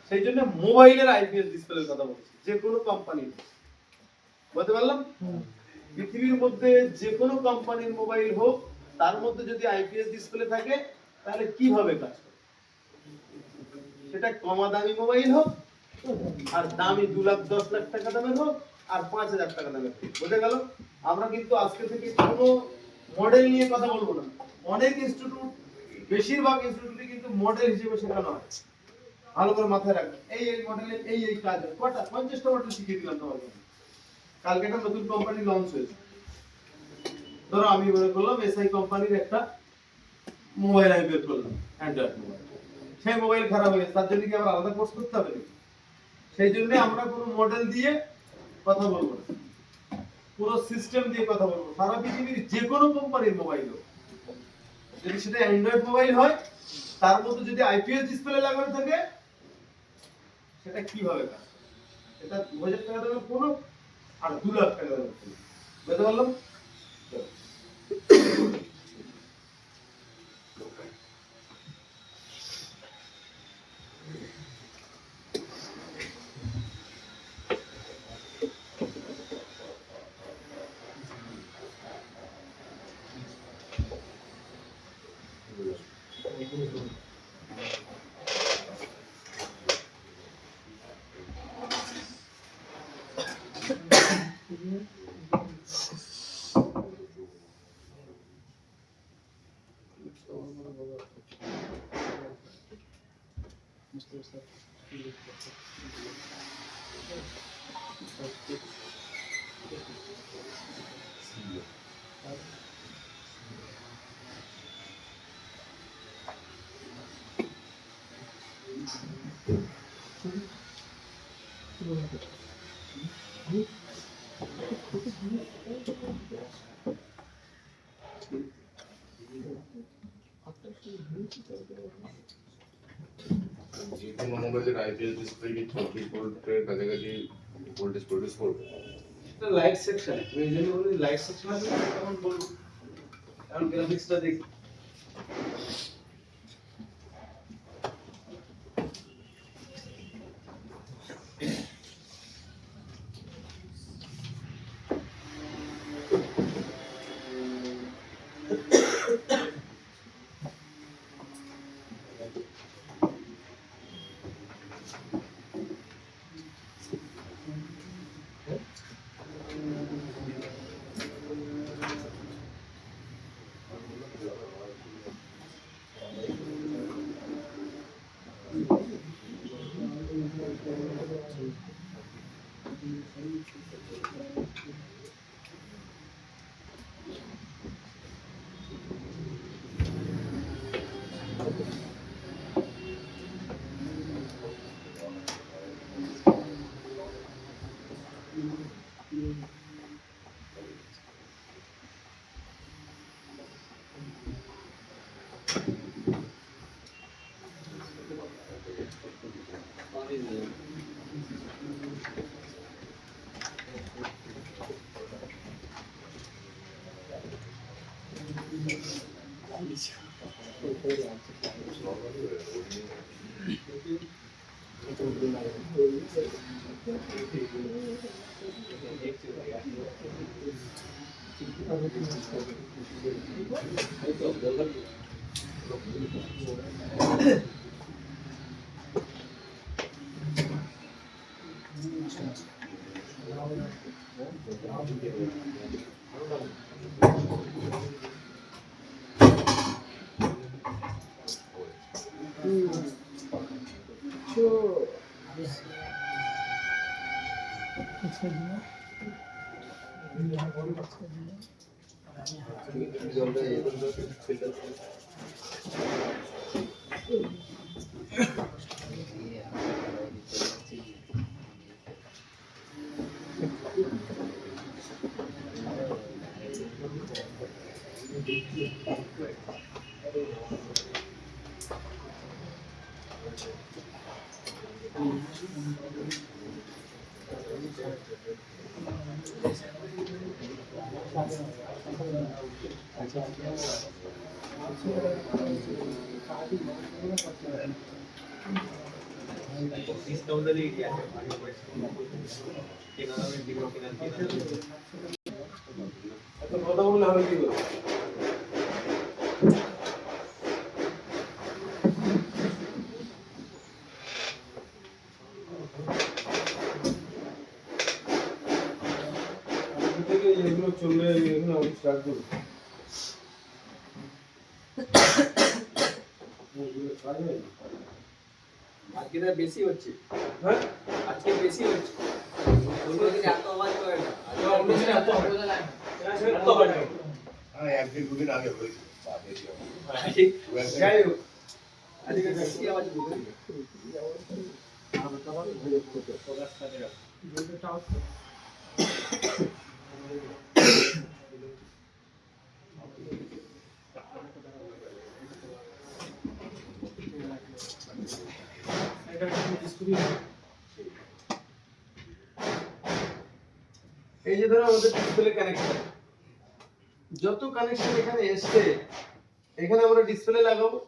[SPEAKER 1] সেই জন্য মোবাইলের আইপিএস ডিসপ্লের কথা বলছি, যে কোনো কোম্পানির। বুঝতে পারলাম? পৃথিবীর মধ্যে যে কোনো কোম্পানির মোবাইল হোক, তার মধ্যে যদি আইপিএস ডিসপ্লে থাকে তাহলে কিভাবে কাজ করে? সেটা কমা দামি মোবাইল হোক আর দামি 2,10,00,000 টাকা দামের হোক আর 5,000 টাকা দামের হোক। বুঝে গেল? আমরা কিন্তু আজকে থেকে কোনো মডেল নিয়ে কথা বলবো না। অনেক ইনস্টিটিউট, বেশিরভাগ ইনস্টিটিউটে কিন্তু মডেল হিসেবে শেখানো হয়। ভালো করে মাথায় রাখবেন, এই মডেলের এই কাজ হয়। কটা 50টা মডেল শিখিয়ে দিলাম তোমাকে। কালকে একটা নতুন কোম্পানি লঞ্চ হয়েছে, ধরো আমি মনে করলাম এসআই কোম্পানির একটা মোবাইল আমি বের করলাম, অ্যান্ড্রয়েড মোবাইল। সেই মোবাইল খারাপ হয়ে গেছে, তার জন্য কি আবার আলাদা কোর্স করতে হবে নাকি? সেই জন্য আমরা কোনো মডেল দিয়ে কথা বলবো না, পুরো সিস্টেম দিয়ে কথা বলবো। সারা পৃথিবীর যে কোনো কোম্পানির মোবাইল হোক, যদি সেটা অ্যান্ড্রয়েড মোবাইল হয়, তার মধ্যে যদি আইপিএস ডিসপ্লে লাগানো থাকে, সেটা কিভাবে কাজ করে? এটা 2,000 টাকা দামের ফোন আর 2,00,000 টাকা দামের ফোন। বুঝতে পারলাম?
[SPEAKER 4] যে কোনো মোবাইলের আইপিএস ডিসপ্লে কি 24 ভোল্টের কাছাকাছি ভোল্টেজ প্রডিউস করবে?
[SPEAKER 1] এটা লাইট সেকশন, তুমি এই জন্য বলি লাইট সেকশন আছে, তখন বলবো। এখন গ্রাফিক্সটা দেখি।
[SPEAKER 3] এত কথা বললে হবে কি করে? আজকে থেকে এগুলো চললে এগুলো আমি স্টার্ট করবো। এগুলো কাজ হয় না।
[SPEAKER 5] আজকে তো বেশি হচ্ছে,
[SPEAKER 3] হ্যাঁ?
[SPEAKER 5] আজকে বেশি হচ্ছে। অন্যদিন এত আওয়াজ করে না।
[SPEAKER 3] অন্যদিন এত হয় না। এত হয় না।
[SPEAKER 4] হ্যাঁ, একদিন দুদিন আগে হয়েছে বাদ বেশি হবে।
[SPEAKER 3] যাই হোক,
[SPEAKER 5] আজকে বেশি আওয়াজ করে।
[SPEAKER 1] এই যে ধরো আমাদের ডিসপ্লে কানেকশন, যত কানেকশন এখানে এসছে এখানে আমরা ডিসপ্লে লাগাবো।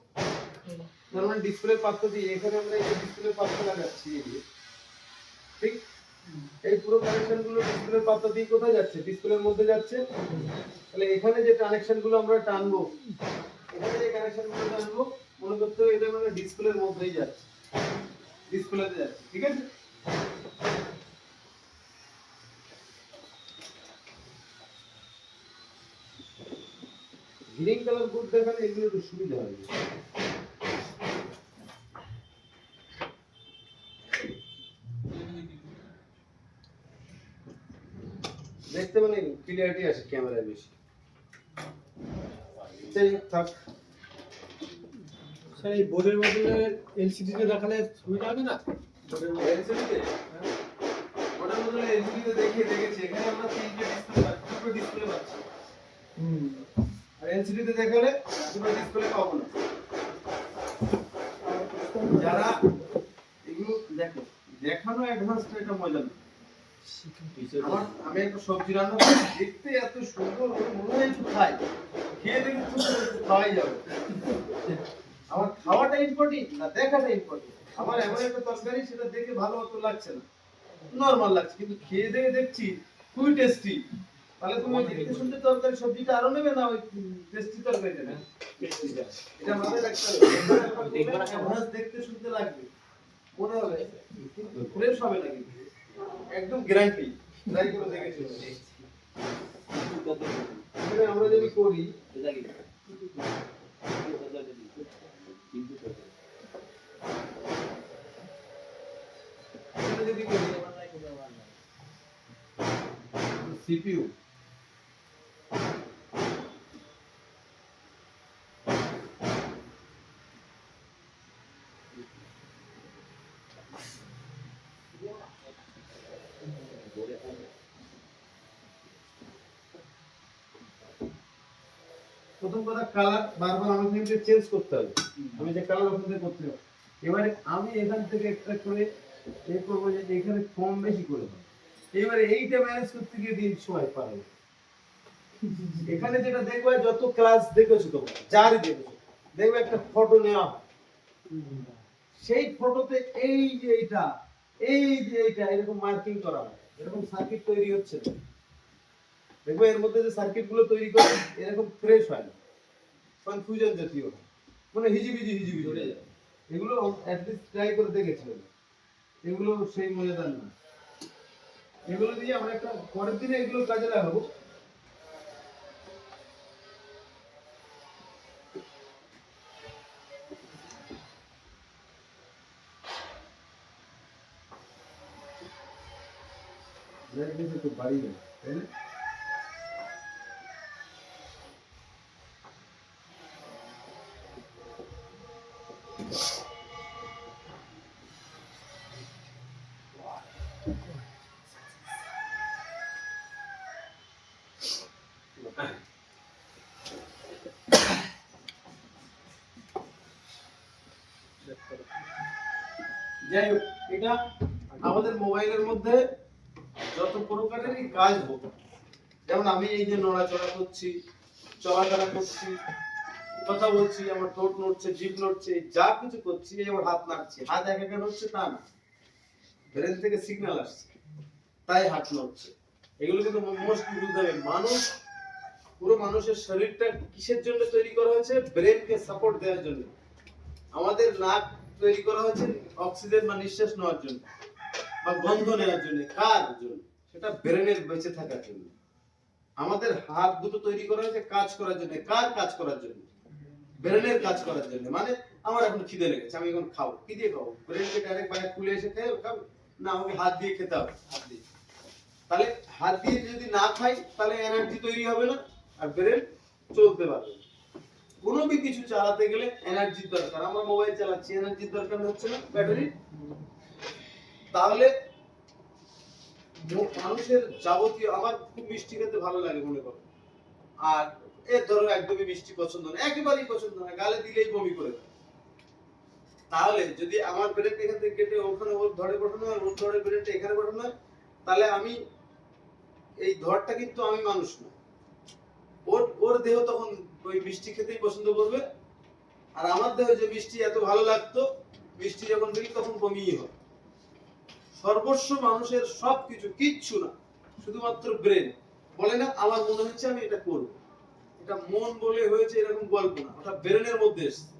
[SPEAKER 1] তার মানে ডিসপ্লে পাত্র দিয়ে এখানে আমরা এই ডিসপ্লে পাত্র লাগাচ্ছি এই যে। ঠিক, এই পুরো কানেকশন গুলো ডিসপ্লে পাত্র দিয়ে কোথায় যাচ্ছে? ডিসপ্লের মধ্যে যাচ্ছে। তাহলে এখানে যে কানেকশন গুলো আমরা টানবো, এখানে যে কানেকশন গুলো টানবো, মনে করতে হবে এটা মানে ডিসপ্লের মধ্যেই যাচ্ছে, ডিসপ্লেতে যাচ্ছে। ঠিক আছে, গ্রিন কালার বোর্ড দেখালে এগুলো একটু সুবিধা হবে। দেখতে মানে ক্লিয়ারিটি আসে ক্যামেরায় বেশি। যাই হোক, থাক।
[SPEAKER 6] স্যার এই বোর্ডের বদলে এলসিডি তে দেখালে সুবিধা হবে না?
[SPEAKER 1] এলসিডি তে ওটার বদলে এলসিডি তে দেখিয়ে দেখেছি, এখানে আমরা তিনটে ডিসপ্লে পাচ্ছি, দুটো ডিসপ্লে পাচ্ছি। আর এলসিডি তে দেখালে দুটো ডিসপ্লে পাবো না। যারা এগুলো দেখো, দেখানো অ্যাডভান্সটা এটা মজা না। আমি একটা সবজি রান্না করছি, দেখতে এত সুন্দর, মনে হয় একটু খাই, খেয়ে দেখি একটু খাওয়াই যাবে। আমার খাওয়াটা ইম্পর্টেন্ট না দেখাটা ইম্পর্টেন্ট। আমার এমন একটা তরকারি, সেটা দেখে ভালো মতো লাগছে না, নরমাল লাগছে, কিন্তু খেয়ে দেখে দেখছি খুবই টেস্টি। তাহলে তুমি ওই দেখতে শুনতে তরকারি সবজিটা আরো নেবে না, ওই টেস্টি তরকারিটা নেবে? এটা মাথায় রাখতে হবে। অ্যাডভান্স দেখতে শুনতে লাগবে, মনে হবে, কিন্তু ফ্রেশ হবে না, কিন্তু একদম গ্যারান্টি। ট্রাই করে দেখেছি আমরা যদি করি। যদি করি সিপিইউ, প্রথম কথা কালার বারবার আমাকে কিন্তু চেঞ্জ করতে হবে। আমি যে কালার ওখান থেকে করতে হবে, এবারে আমি এখান থেকে একটা করে এ করবো যে এখানে কম বেশি করে দেবো। এবারে এইটা ম্যানেজ করতে গিয়ে দিন সময় পার হবে। এখানে যেটা দেখবে, যত ক্লাস দেখেছো তোমরা, যারই দেখেছো, দেখবে একটা ফটো নেওয়া হয়, সেই ফটোতে এই যে এইটা, এই যে এইটা এরকম মার্কিং করা হয়, এরকম সার্কিট তৈরি হচ্ছে। দেখবে এর মধ্যে যে সার্কিট গুলো তৈরি করে এরকম ফ্রেশ হয় না, কনফিউশন জাতীয় হয়, মানে হিজিবিজি হিজিবিজি হয়ে যায়। এগুলো অ্যাটলিস্ট ট্রাই করে দেখেছিল, এগুলো সেই মজাদার না। এগুলো দিয়ে আমরা একটা পরের দিনে এগুলো কাজে লাগাবো। একটু বাড়িয়ে দেবো, তাই না? যাই হোক, এটা আমাদের মোবাইলের মধ্যে যত প্রকারেরই কাজ হোক, যেমন আমি এই যে নড়াচড়া করছি, চলাফেরা করছি,
[SPEAKER 3] কথা বলছি, আমার ঠোঁট নড়ছে, জিভ নড়ছে, যা কিছু করছি, এই আমার হাত নাড়ছে, হাত একা একা নড়ছে তা না, ব্রেন থেকে সিগন্যাল আসছে, তাই হাত নড়ছে। এগুলো কিন্তু মোস্ট বুঝতে হবে। মানুষ, পুরো মানুষের শরীরটা কিসের জন্য তৈরি করা হয়েছে? ব্রেনকে সাপোর্ট দেওয়ার জন্য। আমাদের নাক তৈরি করা হয়েছে অক্সিজেন বা নিঃশ্বাস নেওয়ার জন্য বা গন্ধ নেওয়ার জন্য। কার জন্য? সেটা ব্রেনের বেঁচে থাকার জন্য। আমাদের হাত দুটো তৈরি করা হয়েছে কাজ করার জন্য। কার কাজ করার জন্য? ব্রেনের কাজ করার জন্য। মানে আমার এখন খিদে লেগেছে, আমি এখন খাবো, কি দিয়ে খাবো? ব্রেনকে ডাইরেক্ট বাইরে খুলে এসে খাবো না, আমাকে হাত দিয়ে খেতে হবে, হাত দিয়ে। তাহলে হাত দিয়ে যদি না খাই তাহলে এনার্জি তৈরি হবে না, আর ব্রেন চলতে পারবে না। কোনো भी কিছু চালাতে গেলে এনার্জির দরকার। আমরা মোবাইল চালাচ্ছি, এনার্জির দরকার হচ্ছে না, ব্যাটারি। তাহলে মানুষের যাবতীয়, আমার খুব মিষ্টি খেতে ভালো লাগে মনে করো, আর এর ধরো একদমই মিষ্টি পছন্দ না, একেবারেই পছন্দ না, গালে দিলেই বমি করে দেয়। তাহলে যদি আমার ব্রেনটা এখান থেকে কেটে ওখানে ওর ধরে পাঠানো হয়, ওর ধরে ব্রেনটা এখানে পাঠানো হয়, তাহলে আমি এই ধরটা কিন্তু আমি মানুষ না। ওর ওর দেহ তখন ওই মিষ্টি খেতেই পছন্দ করবে, আর আমার দেহ যে মিষ্টি এত ভালো লাগতো, মিষ্টি যখন দিই তখন বমিই হয়। সর্বস্ব মানুষের সবকিছু, কিচ্ছু না, শুধুমাত্র ব্রেন। বলে না আমার মনে হচ্ছে আমি এটা করব, এটা মন বলে হয়েছে এরকম গল্প না, ওটা ব্রেনের মধ্যে এসেছে।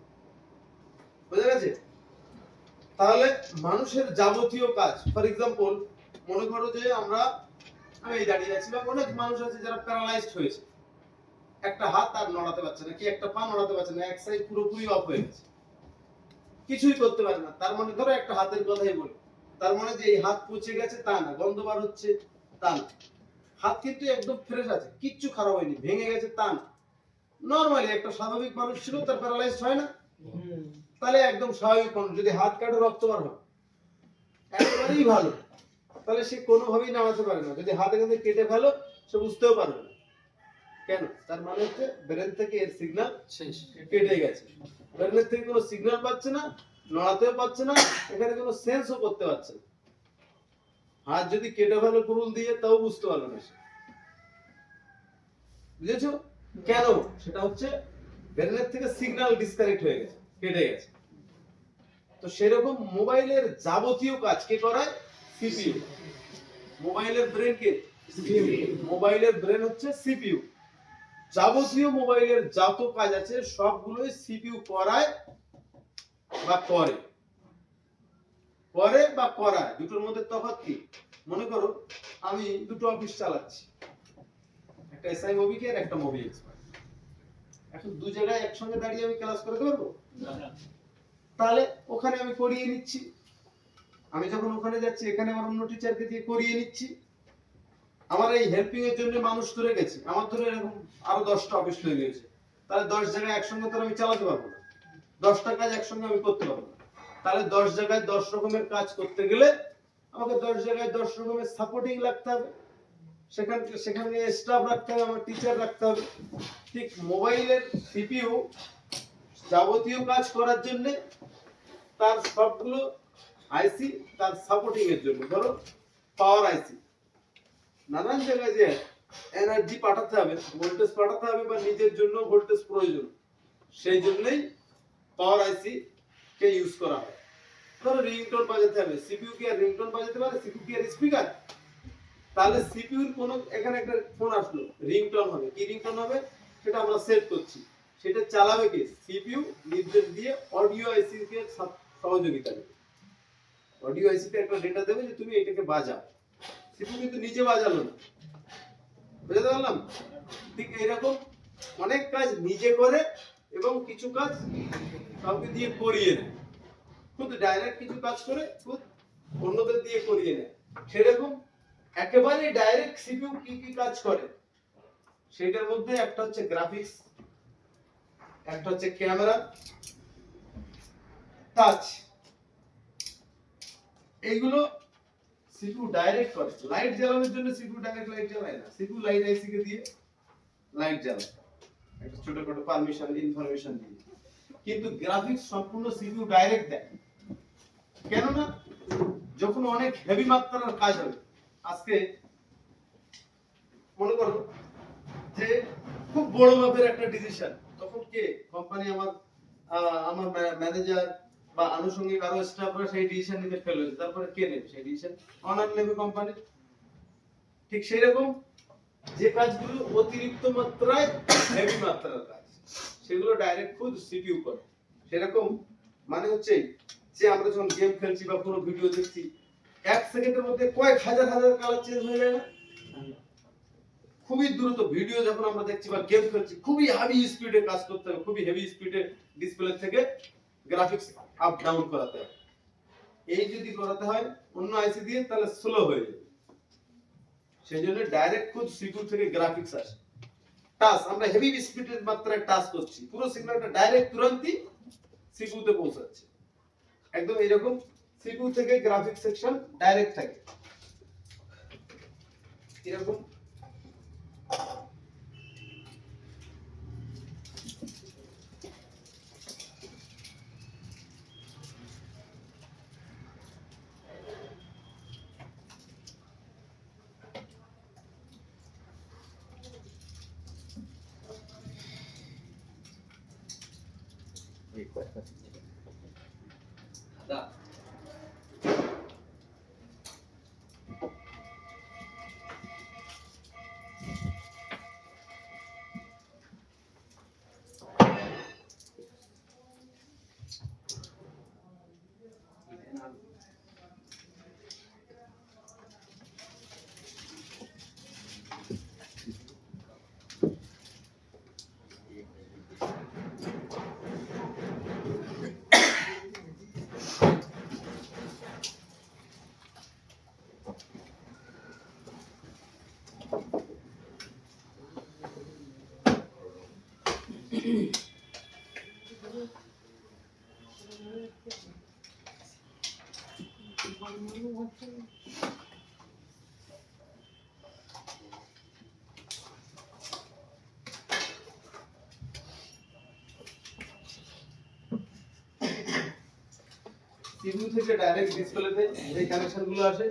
[SPEAKER 3] বুঝা গেছে? তাহলে মানুষের যাবতীয় কাজ, ফর এক্সাম্পল মনে করো যে আমি এই দাঁড়িয়ে আছি, বা অনেক মানুষ আছে যারা প্যারালাইজড হয়েছে, একটা হাত আর নড়াতে পারছে না, কি একটা পা নড়াতে পারছে না, এক সাইড পুরোপুরি অফ হয়ে গেছে, কিছুই করতে পারে না। তার মানে ধরো একটা হাতের কথাই বলি, তার মানে যে এই হাত পচে গেছে তা না, গন্ধ বার হচ্ছে তা না, হাত কিন্তু একদম ফ্রেশ আছে, কিচ্ছু খারাপ হয়নি, ভেঙে গেছে তা না। নরমালি একটা স্বাভাবিক মানুষ ছিল, তার প্যারালাইজড হয় না? তাহলে একদম স্বাভাবিক মানুষ যদি হাত কাটে রক্ত বার হয়, একেবারেই ভালো, তাহলে সে কোনোভাবেই নামাতে পারে না। যদি হাত এখান থেকে কেটে ফেলো, সে বুঝতেও পারবে না। কেন? তার মানে হচ্ছে ব্রেন থেকে এর সিগন্যাল শেষ, কেটে গেছে। ব্রেনের থেকে কোনো সিগন্যাল পাচ্ছে না, নড়াতেও পাচ্ছে না, এখানে কোনো সেন্সও করতে পারছে না। হাত যদি কেটে ফেলো কুরুল দিয়ে, তাও বুঝতে পারবে না সে। বুঝেছো? কেন? সেটা হচ্ছে ব্রেনের থেকে সিগন্যাল ডিসকানেক্ট হয়ে গেছে, কেটে গেছে। তো সেরকম মোবাইলের যাবতীয় কাজ কে করায়? সিপিইউ। মোবাইলের ব্রেন কে? মোবাইলের ব্রেন হচ্ছে সিপিইউ। যাবতীয় মোবাইলের যত কাজ আছে সবগুলোই সিপিইউ করায় বা করে। করে বা করায়, দুটোর মধ্যে তফাৎ কি? মনে করো আমি দুটো অফিস চালাচ্ছি, একটা এসআই মুভি আর একটা মুভি এক্সপার্ট। এখন দু জায়গায় একসঙ্গে দাঁড়িয়ে আমি ক্লাস করতে পারবো? তাহলে ওখানে আমি করিয়ে নিচ্ছি, আমি যখন ওখানে যাচ্ছি এখানে আমার অন্য টিচারকে দিয়ে করিয়ে নিচ্ছি। আমার এই হেল্পিং এর জন্য মানুষ ধরে গেছে, আমার ধরে এরকম আরো 10টা অফিস তৈরি হয়েছে, তাহলে 10 জায়গায় একসঙ্গে তো আমি চালাতে পারবো না, 10টা কাজ একসঙ্গে আমি করতে পারবো না। তাহলে 10 জায়গায় 10 রকমের কাজ করতে গেলে আমাকে 10 জায়গায় 10 রকমের সাপোর্টিং রাখতে হবে, সেখানে স্টাফ রাখতে হবে, আমার টিচার রাখতে হবে। ঠিক মোবাইলের সিপিইউ যাবতীয় কাজ করার জন্য তার সবগুলো আইসি তার সাপোর্টিং এর জন্য, ধরো পাওয়ার আইসি, নানান জায়গায় যে এনার্জি পাঠাতে হবে, ভোল্টেজ পাঠাতে হবে, বা নিজের জন্য ভোল্টেজ প্রয়োজন, সেই জন্যই পাওয়ার আইসি কে ইউজ করা হয়। ধরো রিংটোন বাজাতে হবে, সিপিইউ কি আর রিংটোন বাজাতে পারে? সিপিইউ কি আর স্পিকার? তাহলে সিপিইউর কোনো এখানে একটা ফোন আসলো, রিংটোন হবে, কি রিংটোন হবে সেটা আমরা সেট করছি, সেটা চালাবে কে? সিপিইউ নির্দেশ দিয়ে অডিও আইসি কে সহযোগিতা দেবে। অডিও আইসি তে একটা ডেটা দেবে যে তুমি এটাকে বাজাও, সিপিইউ কিন্তু নিজে বাজালো না। বুঝতে পারলাম? ঠিক এইরকম অনেক কাজ নিজে করে এবং কিছু কাজ কাউকে দিয়ে করিয়ে নেয়, খুব ডাইরেক্ট কিছু কাজ করে খুব অন্যদের দিয়ে করিয়ে নেয়। সেরকম একেবারে ডাইরেক্ট সিপিইউ কি কি কাজ করে সেটার মধ্যে একটা হচ্ছে গ্রাফিক্স, একটা হচ্ছে ক্যামেরা, টাচ, এইগুলো সিপিইউ ডাইরেক্ট করে। লাইট জ্বালানোর জন্য সিপিইউ ডাইরেক্ট লাইট জ্বালায় না, সিপিইউ লাইট আইসি কে দিয়ে লাইট জ্বালায় একটা ছোটখাটো পারমিশন ইনফরমেশন দিয়ে। কিন্তু গ্রাফিক্স সম্পূর্ণ সিপিইউ ডাইরেক্ট দেয়। কেন না? যখন অনেক হেভি মাত্রার কাজ হবে, আজকে মনে করো যে খুব বড় মাপের একটা ডিসিশন, তখন
[SPEAKER 1] তখন কে কোম্পানি আমার ম্যানেজার বা আনুষঙ্গিক আরো স্টাফরা সেই ডিসিশন নিতে ফেল হয়েছে, তারপরে কে নেবে সেই ডিসিশন? অনার নেবে কোম্পানি। ঠিক সেই রকম যে কাজগুলো অতিরিক্ত মাত্রায় হেভি মাত্রার কাজ, সেগুলো ডাইরেক্ট খুদ সিপিইউ করে। সেরকম মানে হচ্ছে যে আমরা যখন গেম খেলছি বা কোনো ভিডিও দেখছি, 1 সেকেন্ডের মধ্যে কয়েক হাজার হাজার কালার চেঞ্জ হয়ে যায় না? খুবই দ্রুত ভিডিও যখন আমরা দেখছি বা গেম খেলছি, খুবই হাই স্পিডে কাজ করতে হবে, খুবই হেভি স্পিডে ডিসপ্লে থেকে গ্রাফিক্স আপ ডাউন করাতে হবে। এই যদি করাতে হয় অন্য আইসি দিয়ে, তাহলে স্লো হয়ে যাবে। সেই জন্য ডাইরেক্ট খুদ সিপিইউ থেকে গ্রাফিক্স আসে। টাচ আমরা হেভি স্পিডের মাত্রায় টাচ করছি, পুরো সিগন্যালটা ডাইরেক্ট তুরন্তই সিপিইউ তে পৌঁছাচ্ছে। একদম এরকম সিপিইউ থেকে গ্রাফিক্স সেকশন ডাইরেক্ট থাকে এরকম।
[SPEAKER 5] দাদা,
[SPEAKER 1] সিপিইউ থেকে ডাইরেক্ট ডিসপ্লেতে এই কানেকশন গুলো আসে।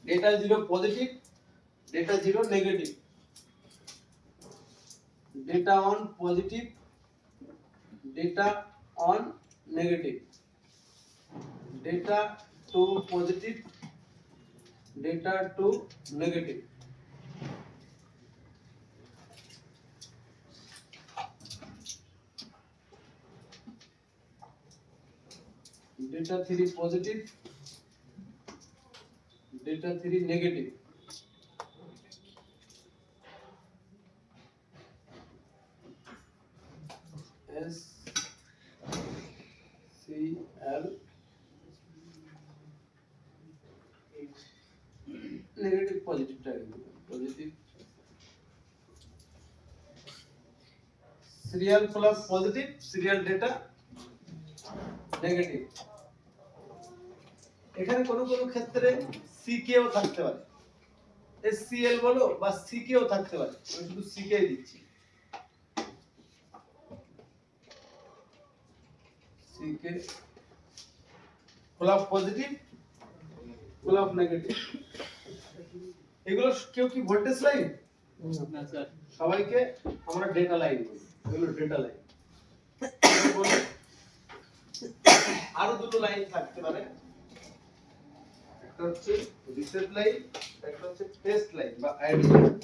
[SPEAKER 1] Data 0 positive, data 0 negative, data one positive, data one negative, data two positive, data two negative. Data 3 positive, data 3 negative. S C L negative পজিটিভটা positive. Serial plus positive, serial data negative. এখানে কোন কোন ক্ষেত্রে সিকেও থাকতে পারে, SCL বলো বা সিকেও থাকতে পারে, আমি শুধু সিকে দিচ্ছি। CK full of positive, full of negative. এগুলো কেউ কি ভোল্টেজ লাইন?
[SPEAKER 6] না স্যার,
[SPEAKER 1] সবাইকে আমরা ডেটা লাইন বলি, এগুলো ডেটা লাইন। আরো দুটো লাইন থাকতে পারে, একটা হচ্ছে রিসেট লাইন, একটা হচ্ছে টেস্ট লাইন বা আইডি লাইন।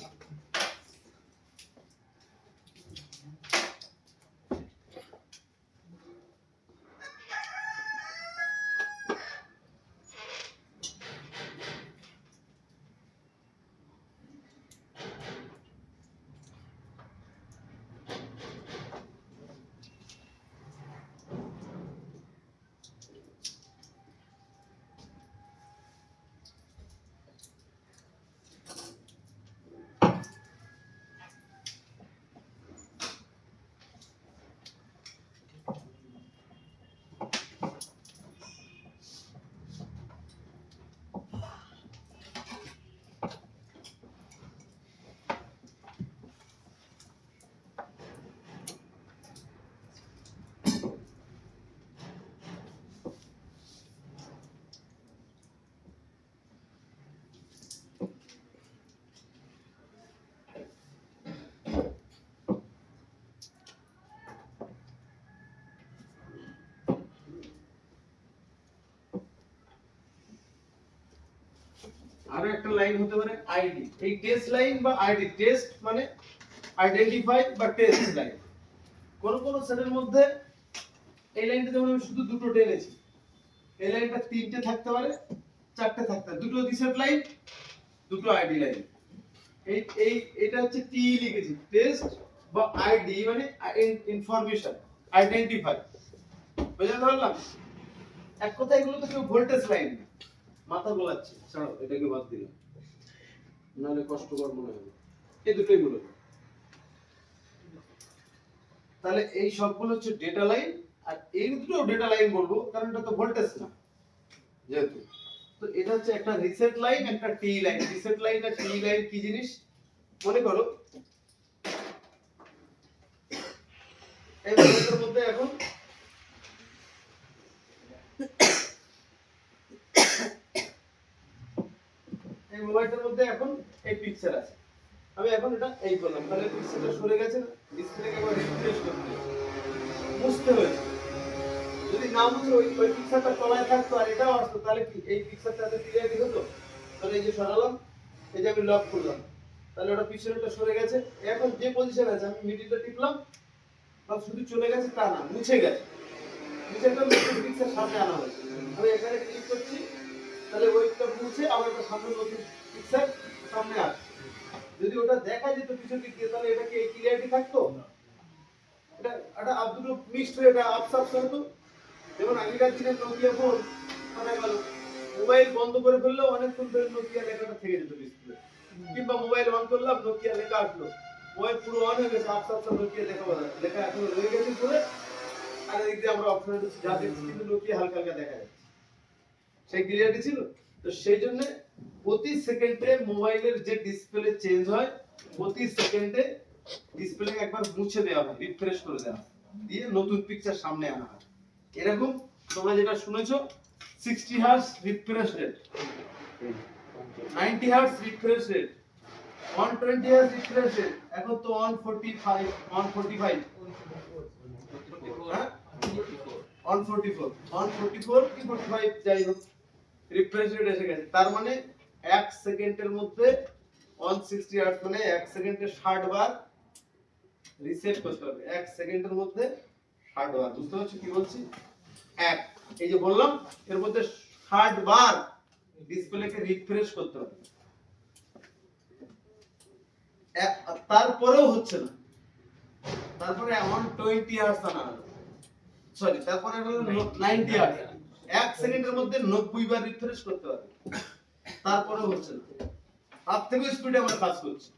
[SPEAKER 1] লাইন হতে পারে আইডি। এই টেস্ট লাইন বা আইডি, টেস্ট মানে আইডেন্টিফাই বা টেস্ট লাইন। কোন কোন সেটের মধ্যে এই লাইনটা যেমন আমি শুধু দুটো টেনেছি, এই লাইনটা তিনটে থাকতে পারে, চারটে থাকতে পারে, দুটো রিসেট লাইন, দুটো আইডি লাইন। এই এই এটা হচ্ছে টি লিখেছি, টেস্ট বা আইডি মানে ইনফরমেশন, আইডেন্টিফাই। বুঝতে পারলাম? এক কথা এগুলো তো কেউ ভোল্টেজ লাইন না, মাথা গোলাচ্ছে। ছাড়ো, এটাকে বাদ দিলাম, নাহলে কষ্টকর মনে হবে। এই দুটোই বলো। তাহলে এই সবগুলো হচ্ছে ডেটা লাইন, আর এই দুটো ডেটা লাইন বলবো কারণ এটা তো ভোল্টেজ না যেহেতু। তো এটা হচ্ছে একটা রিসেট লাইন, একটা টি লাইন। রিসেট লাইন আর টি লাইন কি জিনিস মনে করো, এই মোবাইলের মধ্যে এখন এই মোবাইলটার মধ্যে এখন এই পিকচার আছে। আমি এখন এটা এই করলাম, তাহলে পিকচারটা সরে গেছে না, ডিসপ্লেকে একবার রিফ্রেশ করতে হবে, মুছতে হয়েছে। যদি না মুছে ওই পিকচারটা তলায় থাকতো আর এটাও আসতো, তাহলে কি এই পিকচারটাতে ক্লিয়ারিটি হতো? তাহলে এই যে সরালাম, এই যে আমি লক করলাম, তাহলে ওটা পিছনেটা সরে গেছে। এখন যে পজিশন আছে আমি মিডিলটা টিপলাম, বা শুধু চলে গেছে তা না, মুছে গেছে। মুছে একটা নতুন পিকচার সামনে আনা হয়েছে। আমি এখানে ক্লিক করছি, তাহলে ওইটা মুছে আবার একটা সামনে নতুন পিকচার সামনে আসে। যদি ওটা দেখা যেত পিছন দিক দিয়ে, তাহলে এটা কি ক্লিয়ারিটি থাকতো? এটা একটা দুটো মিক্সড হয়ে এটা আপসাপ হতো। যেমন আগেকার দিনে নোকিয়া ফোন মানে গেল, মোবাইল বন্ধ করে ফেললেও অনেকক্ষণ ধরে নোকিয়া লেখাটা থেকে যেত ডিসপ্লে, কিংবা মোবাইল অন করলাম নোকিয়া লেখা আসলো, মোবাইল পুরো অন হয়ে গেছে, আপসাপ নোকিয়া লেখা বাজা লেখা এখন রয়ে গেছে পুরো। আর এদিক দিয়ে আমরা অপশন যা দেখছি কিন্তু নোকিয়া হালকা হালকা দেখা যাচ্ছে, সেই ক্লিয়ারিটি ছিল। তো সেই জন্য প্রতি সেকেন্ডে মোবাইলের যে ডিসপ্লে চেঞ্জ হয়, প্রতি সেকেন্ডে ডিসপ্লে একবার মুছে দেওয়া হয়, রিফ্রেশ করে দেওয়া হয়, দিয়ে নতুন পিকচার সামনে আনা হয়। এরকম তোমরা যেটা শুনেছো 60 hertz refresh rate, 90 hertz refresh rate, 120 hertz refresh rate, এখন তো 145 হ্যাঁ 144 কি 45 যাই হোক রিফ্রেশ রেট এসে গেছে। তার মানে 1 সেকেন্ডের মধ্যে 160 হার্টজ মানে 1 সেকেন্ডে 60 বার রিসেট করতে হবে। 1 সেকেন্ডের মধ্যে 60 বার, বুঝতে পারছো কি বলছি? এক, এই যে বললাম এর মধ্যে 60 বার ডিসপ্লেকে রিফ্রেশ করতে হবে। তারপরেও হচ্ছে না, তারপরে 120 হার্টজ আনা হলো, সরি তারপরে হলো 90 হার্টজ। 1 সেকেন্ডের মধ্যে 90 বার রিফ্রেশ করতে হবে, তারপরেও হচ্ছে না। তার থেকে স্পিডে আমরা কাজ করছি।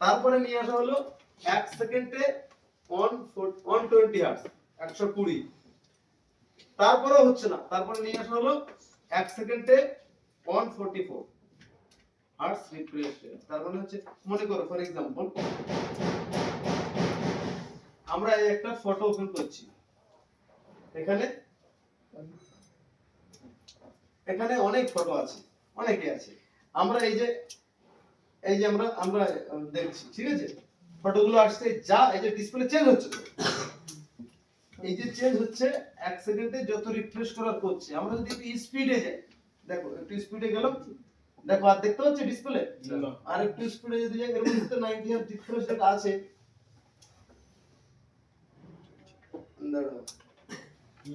[SPEAKER 1] তারপরে নিয়ে আসা হলো 1 সেকেন্ডে 120 হার্টজ, 120, তারপরেও হচ্ছে না। তারপরে নিয়ে আসা হলো 1 সেকেন্ডে 144 হার্টজ রিফ্রেশ রেট। তার মানে হচ্ছে মনে করো ফর এক্সাম্পল আমরা এই একটা ফটো ওপেন করছি, এখানে অনেক ফটো আছে, অনেকে আছে। আমরা এই যে আমরা দেখছি, ঠিক আছে, ফটোগুলো আসছে, যা এই যে ডিসপ্লে চেঞ্জ হচ্ছে, এই যে চেঞ্জ হচ্ছে 1 সেকেন্ডে যত রিফ্রেশ করার করছে। আমরা যদি একটু স্পিডে যাই, দেখো একটু স্পিডে গেলাম, দেখো আর দেখতে পাচ্ছ ডিসপ্লে? আর একটু স্পিডে যদি যাই, এর মধ্যে তো 90 হার্টজ রিফ্রেশ রেট আছে।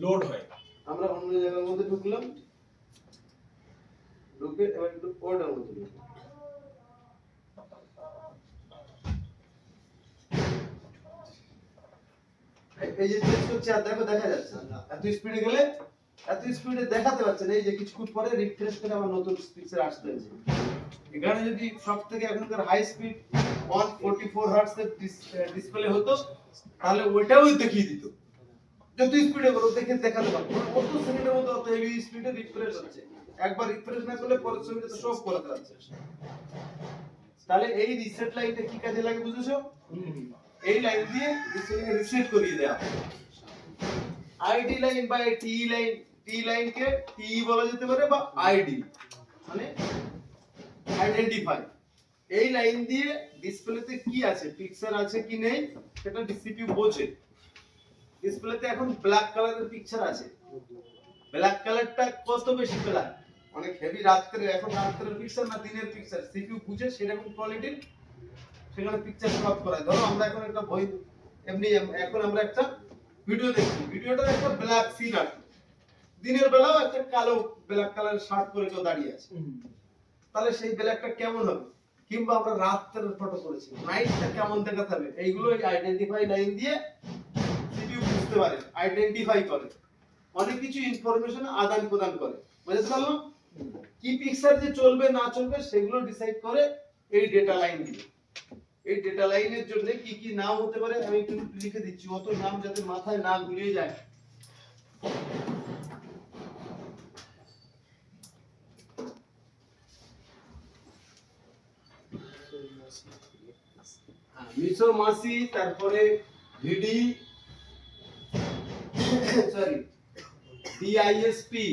[SPEAKER 2] লোড হয়।
[SPEAKER 1] আমরা অন্য জায়গার মধ্যে ঢুকলাম, ঢুকে এবার একটু অর্ডার মধ্যে ঢুকলাম। এই যে চেঞ্জ করছে আর দেখো দেখা যাচ্ছে এত স্পিডে গেলে এত স্পিডে দেখাতে পারছে না। এই যে কিছুক্ষণ পরে রিফ্রেশ করে আবার নতুন পিকচার আসতে হচ্ছে। এখানে যদি সবথেকে এখনকার হাই স্পিড 144 হার্টজ এর ডিসপ্লে হতো, তাহলে ওইটাও দেখিয়ে দিত, যত স্পিডে করো দেখে দেখাতে পারতো। কত সেকেন্ডের মধ্যে অত হেভি স্পিডে রিফ্রেশ হচ্ছে, একবার রিফ্রেশ না করলে পরের সেকেন্ডে তো শো করাতে পারছে। তাহলে এই রিসেট লাইনটা কি কাজে লাগে বুঝেছো? এই লাইন দিয়ে ডিসপ্লেকে রিসেট করিয়ে দেওয়া। আইডি লাইন বা টি লাইনকে টি বলা যেতে পারে বা আইডি মানে আইডেন্টিফাই। এই লাইন দিয়ে ডিসপ্লেতে কি আছে, পিকচার আছে কি নেই সেটা সিপিইউ বোঝে। ডিসপ্লেতে এখন ব্ল্যাক কালারের পিকচার আছে, ব্ল্যাক কালারটা কত বেশি ব্ল্যাক,
[SPEAKER 3] অনেক হেভি রাত্রে, এখন রাত্রের পিকচার না দিনের পিকচার, সিপিইউ বুঝে সেরকম কোয়ালিটির সেখানে পিকচার ক্রপ করায়। ধরো আমরা এখন একটা বই এমনি এখন আমরা একটা ভিডিও দেখছি, ভিডিওটার একটা ব্ল্যাক সিন আছে, দিনের বেলাও একটা কালো ব্ল্যাক কালারের শার্ট পরে কেউ দাঁড়িয়ে আছে, তাহলে সেই ব্ল্যাকটা কেমন হবে? কিংবা আমরা রাত্রের ফটো করেছি, নাইটটা কেমন দেখাতে হবে, এইগুলো আইডেন্টিফাই লাইন দিয়ে সিপিইউ বুঝতে পারে, আইডেন্টিফাই করে, অনেক কিছু ইনফরমেশন আদান প্রদান করে। বুঝতে পারলাম? কি পিকচার যে চলবে না চলবে সেগুলো ডিসাইড করে এই ডেটা লাইন দিয়ে। এই ডেটা লাইনের জন্য কি কি নাম হতে পারে আমি একটু লিখে দিচ্ছি, অত নাম যাতে মাথায় না গুলিয়ে যায়। মিশো মাসি, তারপরে ভিডি, সরি ডিআইএসপি,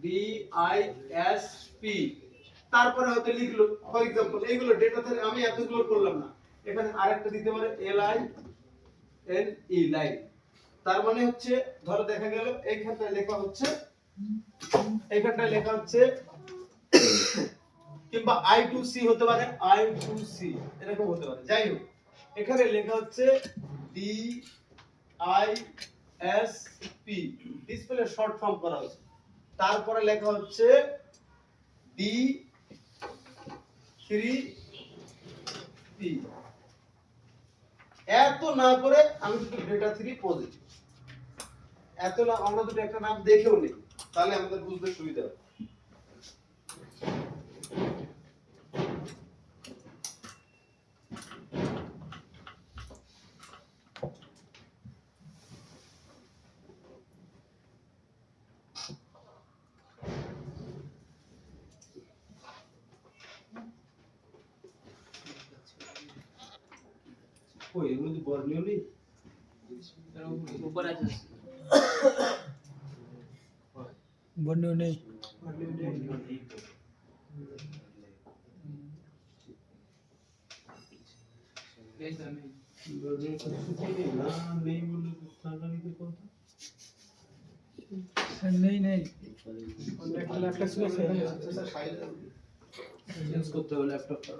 [SPEAKER 3] ডিআইএসপি, তারপরে হয়তো লিখলো ফর এক্সাম্পল এইগুলো ডেটা থেকে আমি এতগুলো করলাম না, এখানে আরেকটা দিতে পারে এলআই এন ই লাইন, তার মানে হচ্ছে ধরো দেখা গেল এইখানটায় লেখা হচ্ছে, এইখানটায় লেখা হচ্ছে কিংবা I2C হতে পারে, I2C এরকম হতে পারে, যাই হোক এখানে লেখা হচ্ছে DISP, ডিসপ্লে শর্ট ফর্ম করা হচ্ছে, তারপরে লেখা হচ্ছে D3P, এত না করে আমি শুধু ডেটা 3 পজিটিভ, এত না আমরা দুটো একটা নাম দেখেও নেই, তাহলে আমাদের বুঝতে সুবিধা হবে। ওই এর মধ্যে বর্ণীয় নেই,
[SPEAKER 5] ऊपर आ जा
[SPEAKER 6] বন্যু নেই।
[SPEAKER 3] নেই বলে সাংঘাতিক কথা।
[SPEAKER 6] নেই নেই একটা ল্যাপটপ ছিল সেখানে
[SPEAKER 3] চেঞ্জ করতে হবে ল্যাপটপটা।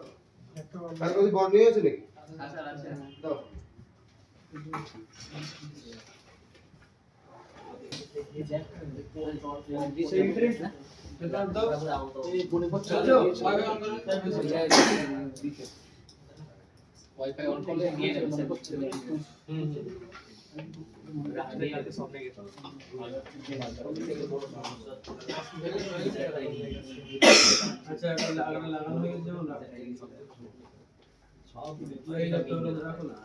[SPEAKER 6] একটা
[SPEAKER 3] আর কোনো বর্ণীয় আছে নাকি?
[SPEAKER 5] अच्छा अच्छा
[SPEAKER 3] দাও। এটা দাও।
[SPEAKER 5] ये पुणे पर
[SPEAKER 3] चल जाओ, आगे ऑन करो।
[SPEAKER 5] वाईफाई ऑन कर ले ये पुणे पर चले रात में करके सोने के
[SPEAKER 3] আচ্ছা এটা লাগানো হয়ে গেছে না? সব এই ল্যাপটপটা রাখো না।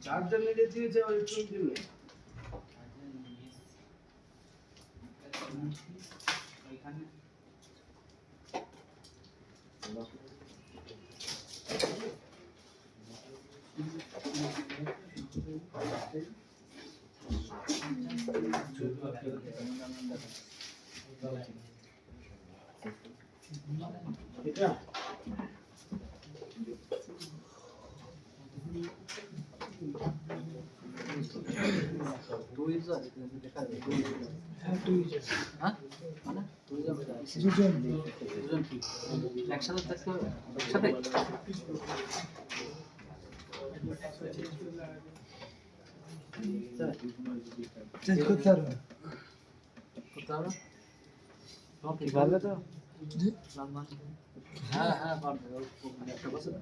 [SPEAKER 3] চার্জার নিয়ে দিয়েছে ওই একটুর জন্য। এটা
[SPEAKER 6] হ্যাঁ তুই যা
[SPEAKER 5] हाँ ना
[SPEAKER 6] দুজন
[SPEAKER 5] দুজন কি একসাথে থাকতে হবে একসাথে
[SPEAKER 6] চেঞ্জ করতে পারবে
[SPEAKER 5] করতে হবে ওকে পারবে তো
[SPEAKER 6] জি
[SPEAKER 5] হ্যাঁ হ্যাঁ পারবে একটা বছর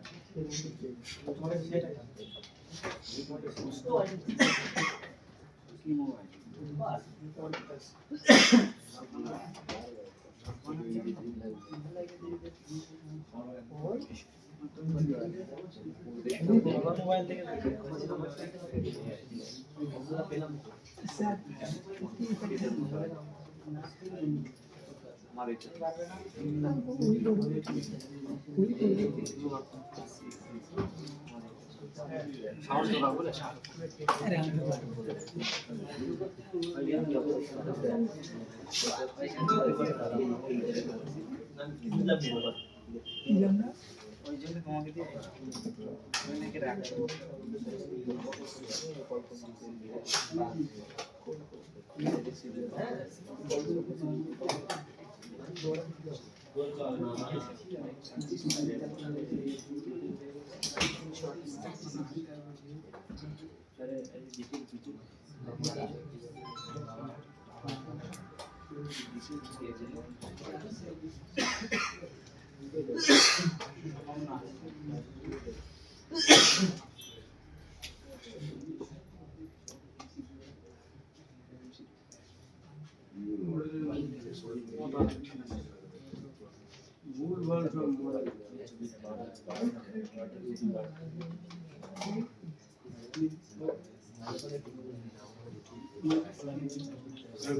[SPEAKER 6] মোবাইল থেকে স্যার
[SPEAKER 5] সাহস করা বলে সাহস
[SPEAKER 6] আরে আমি কি জানা
[SPEAKER 5] ওই জন্য তোমাকে দিয়ে ওই নাকি রাখা
[SPEAKER 3] ভুলভাল সব মডেল।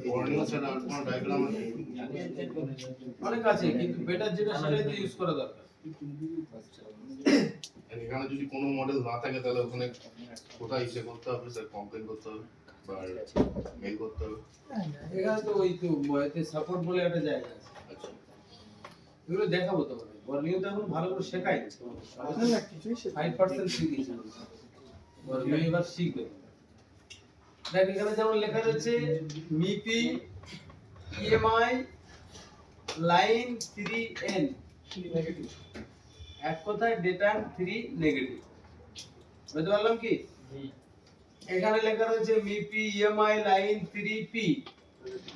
[SPEAKER 4] বর্নিং ছাড়া আর কোনো ডায়াগ্রাম আছে?
[SPEAKER 3] অনেক আছে কিন্তু বেটার যেটা সেটাই তো ইউজ করা দরকার।
[SPEAKER 4] আর এখানে যদি কোনো মডেল না থাকে তাহলে ওখানে কোথায় ইসে করতে হবে স্যার, কমপ্লেন করতে হবে বা মেল করতে হবে?
[SPEAKER 3] এখানে তো ওই তো এতে সাপোর্ট বলে একটা জায়গা আছে,
[SPEAKER 4] আচ্ছা,
[SPEAKER 3] এগুলো দেখাবো তোমাকে। বর্নিও তো এখন ভালো করে শেখাই না, কিছুই 5% শিখেছি, বর্নিও এবার শিখবে। দেখ এখানে যেমন লেখা রয়েছে মিপি ইএমআই লাইন 3N, এক কথায় ডেটা 3 নেগেটিভ। বুঝতে পারলাম কি? এখানে লেখা রয়েছে মিপি ইএমআই লাইন 3P,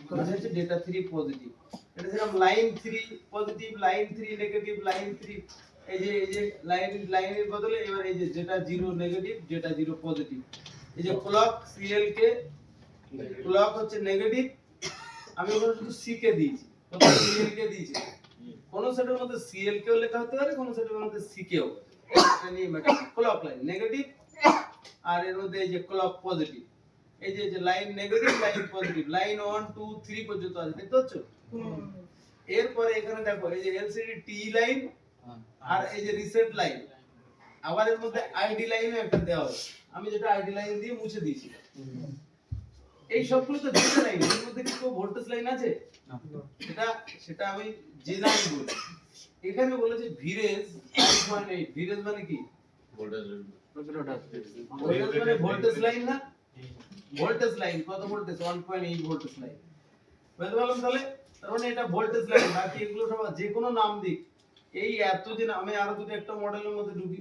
[SPEAKER 3] মানে হচ্ছে ডেটা 3 পজিটিভ। এটা যেরকম line 3 positive, line 3 negative, line 3 এই যে লাইনের বদলে এবার এই যে যেটা 0 নেগেটিভ, যেটা 0 পজিটিভ। এই যে ক্লক সিএল কে, ক্লক হচ্ছে নেগেটিভ, আমি ওখানে শুধু সি কে দিয়েছি, কোথাও সিএল কে দিয়েছি। কোন সেটের মধ্যে সিএল কেও লেখা হতে পারে, কোন সেটের মধ্যে সি কেও। এটা নিয়ে ম্যাটার। ক্লক লাইন নেগেটিভ, আর এর মধ্যে এই যে ক্লক পজিটিভ। এই যে line negative, line positive, line 1 2 3 পর্যন্ত আছে, দেখতে পাচ্ছ? এরপরে এখানে দেখো এই যে এলসিডি টি লাইন আর এই যে রিসেট লাইন, আবার এর মধ্যে আইডি লাইনও একটা দেওয়া আছে। আমি যেটা আইডি লাইন দিয়ে মুছে দিয়েছি। এই সবগুলো তো ডেটা লাইন, এর মধ্যে কি কোনো ভোল্টেজ লাইন আছে? সেটা আমি যে লাইন বলি। এখানে বলেছে ভিরেজ 5.8, ভিরেজ মানে কি?
[SPEAKER 4] ভোল্টেজ
[SPEAKER 3] ভোল্টেজ মানে ভোল্টেজ লাইন না? ভোল্টেজ লাইন কত ভোল্টেজ? 1.8 voltage line. বুঝতে পারলাম তাহলে? তার মানে এটা ভোল্টেজ লাইন। বাকি এগুলো সব যে কোনো নাম দিক। এই এত যে আমি আরো দুটো একটা মডেলের মধ্যে ঢুকি,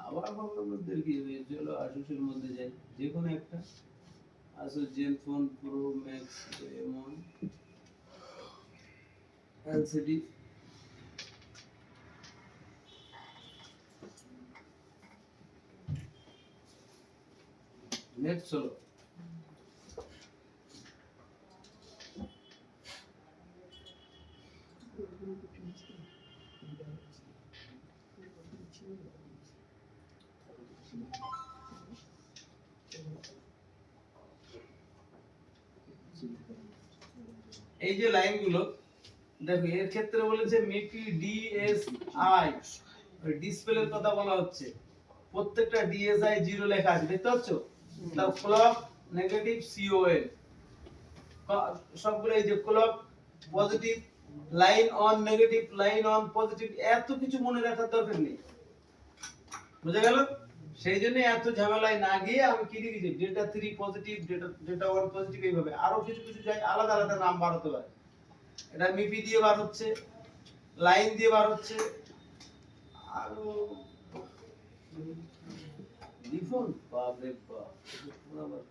[SPEAKER 3] আবার ভাবলাম মধ্যে কি চলো আসুসের মধ্যে যাই, যে কোনো একটা আসুস জেনফোন প্রো ম্যাক্স এমন এলসিডি। নেট চলো। এই যে লাইনগুলো দেখো, এর ক্ষেত্রে বলেছে মিপি ডিএসআই, ডিসপ্লের কথা বলা হচ্ছে। প্রত্যেকটা ডিএসআই 0 লেখা আছে, দেখতে পাচ্ছ? তার ক্লক নেগেটিভ সিওএল সবগুলো এই যে clock positive, line on negative, line on positive, এত কিছু মনে রাখার দরকার নেই। বুঝা গেল? সেই জন্য এত ঝামেলায় না গিয়ে আমি কি লিখেছি, ডেটা 3 পজিটিভ, ডেটা 1 পজিটিভ, এইভাবে আরো কিছু কিছু যাই আলাদা আলাদা নাম বার হতে পারে। এটা মিপি দিয়ে বার হচ্ছে, লাইন দিয়ে বার হচ্ছে, আর লিফোন বাপ রে বাপ, আবার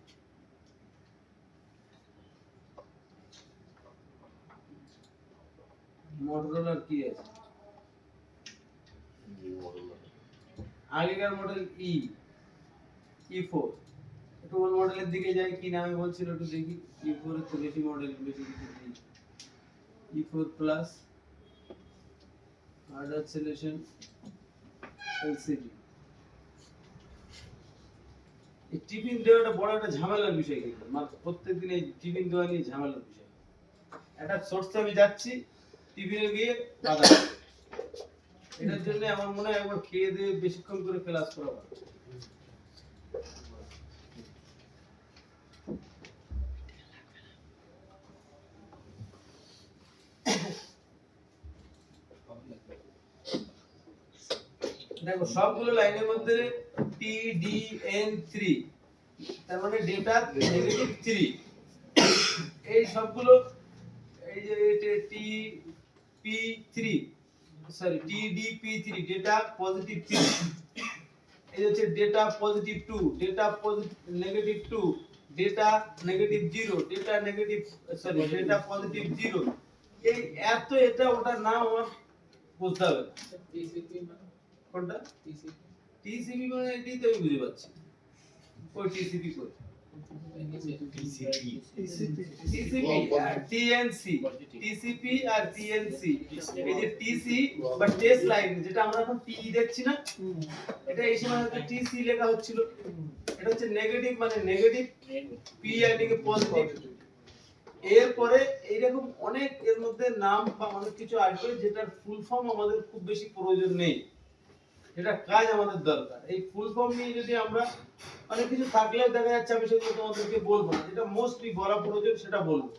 [SPEAKER 3] মোটরোলার কি আছে? আগেকার মডেল E4, একটু ওল্ড মডেলের দিকে যাই, কি নামে বলছিল একটু দেখি। E4 এর তো বেশি মডেল, বেশি কিছু নেই। E4 plus hard acceleration LCD. এই টিফিন দেওয়াটা বড় একটা ঝামেলার বিষয়, কিন্তু প্রত্যেকদিন এই টিফিন দেওয়া নিয়ে ঝামেলার বিষয়। একটা সোর্সে আমি যাচ্ছি, টিফিনে গিয়ে বাধা। এটার জন্য আমার মনে হয় একবার খেয়ে দিয়ে বেশিক্ষণ করে ক্লাস করা ভালো। দেখো সবগুলো লাইনের মধ্যে TDN3 তার মানে ডেটা নেগেটিভ 3 এই সবগুলো এই যে TP3 sorry TDP3 data positive 3 এই হচ্ছে data positive 2 data negative 2 data negative 0 data negative sorry data positive 0 এই এত এটা ওটা না আমার বুঝতে হবে না। কোনটা টিসিপি মানে এটাই তো আমি বুঝতে পারছি ওই টিসিপি কই টিসিপি আর টিএনসি টিসিপি আর টিএনসি এই যে টিসি বা টেস্ট লাইন যেটা আমরা এখন টি দেখছি না এটা এই সময় হচ্ছে টিসি লেখা হচ্ছিল এটা হচ্ছে নেগেটিভ মানে নেগেটিভ পি আর দিকে পজিটিভ এরপরে এইরকম অনেক এর মধ্যে নাম বা অনেক কিছু আসবে যেটার ফুল ফর্ম আমাদের খুব বেশি প্রয়োজন নেই এটা কাজ আমাদের দরকার এই ফুল ফর্ম নিয়ে যদি আমরা অনেক কিছু থাকলেও দেখা যাচ্ছে আমি সেগুলো তোমাদেরকে বলবো না যেটা মোস্টলি বলা প্রয়োজন সেটা বলবো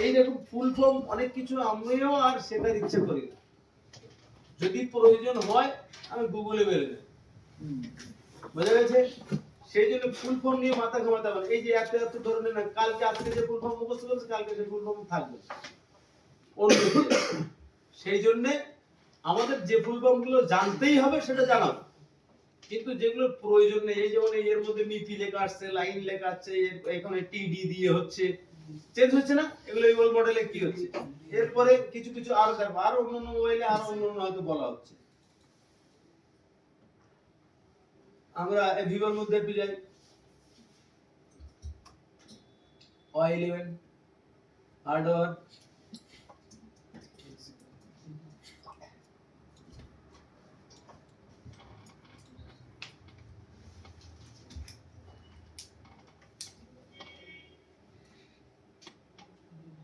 [SPEAKER 3] এই দেখো ফুল ফর্ম অনেক কিছু আমিও আর শেখার ইচ্ছা করি না যদি প্রয়োজন হয় আমি গুগলে বের নেব বুঝা গেছে সেই জন্য ফুল ফর্ম নিয়ে মাথা ঘামাতে হবে এই যে এত এত ধরনের না কালকে আজকে যে ফুল ফর্ম মুখস্থ করেছে কালকে যে ফুল ফর্ম থাকবে সেই জন্য আমাদের যে ফুল ফর্ম গুলো জানতেই হবে সেটা জানাবো কিন্তু যেগুলো প্রয়োজন নেই এই যেমন এর মধ্যে মিপি লেখা আসছে লাইন লেখা আছে এখানে টিডি দিয়ে হচ্ছে চেঞ্জ হচ্ছে না এগুলো এই ওল্ড মডেলে কি হচ্ছে এরপরে কিছু কিছু আর দেখো আর অন্যান্য মোবাইলে আর অন্যান্য হয়তো বলা হচ্ছে আমরা ভিভোর মধ্যে একটু যাই Y11 হার্ডওয়্যার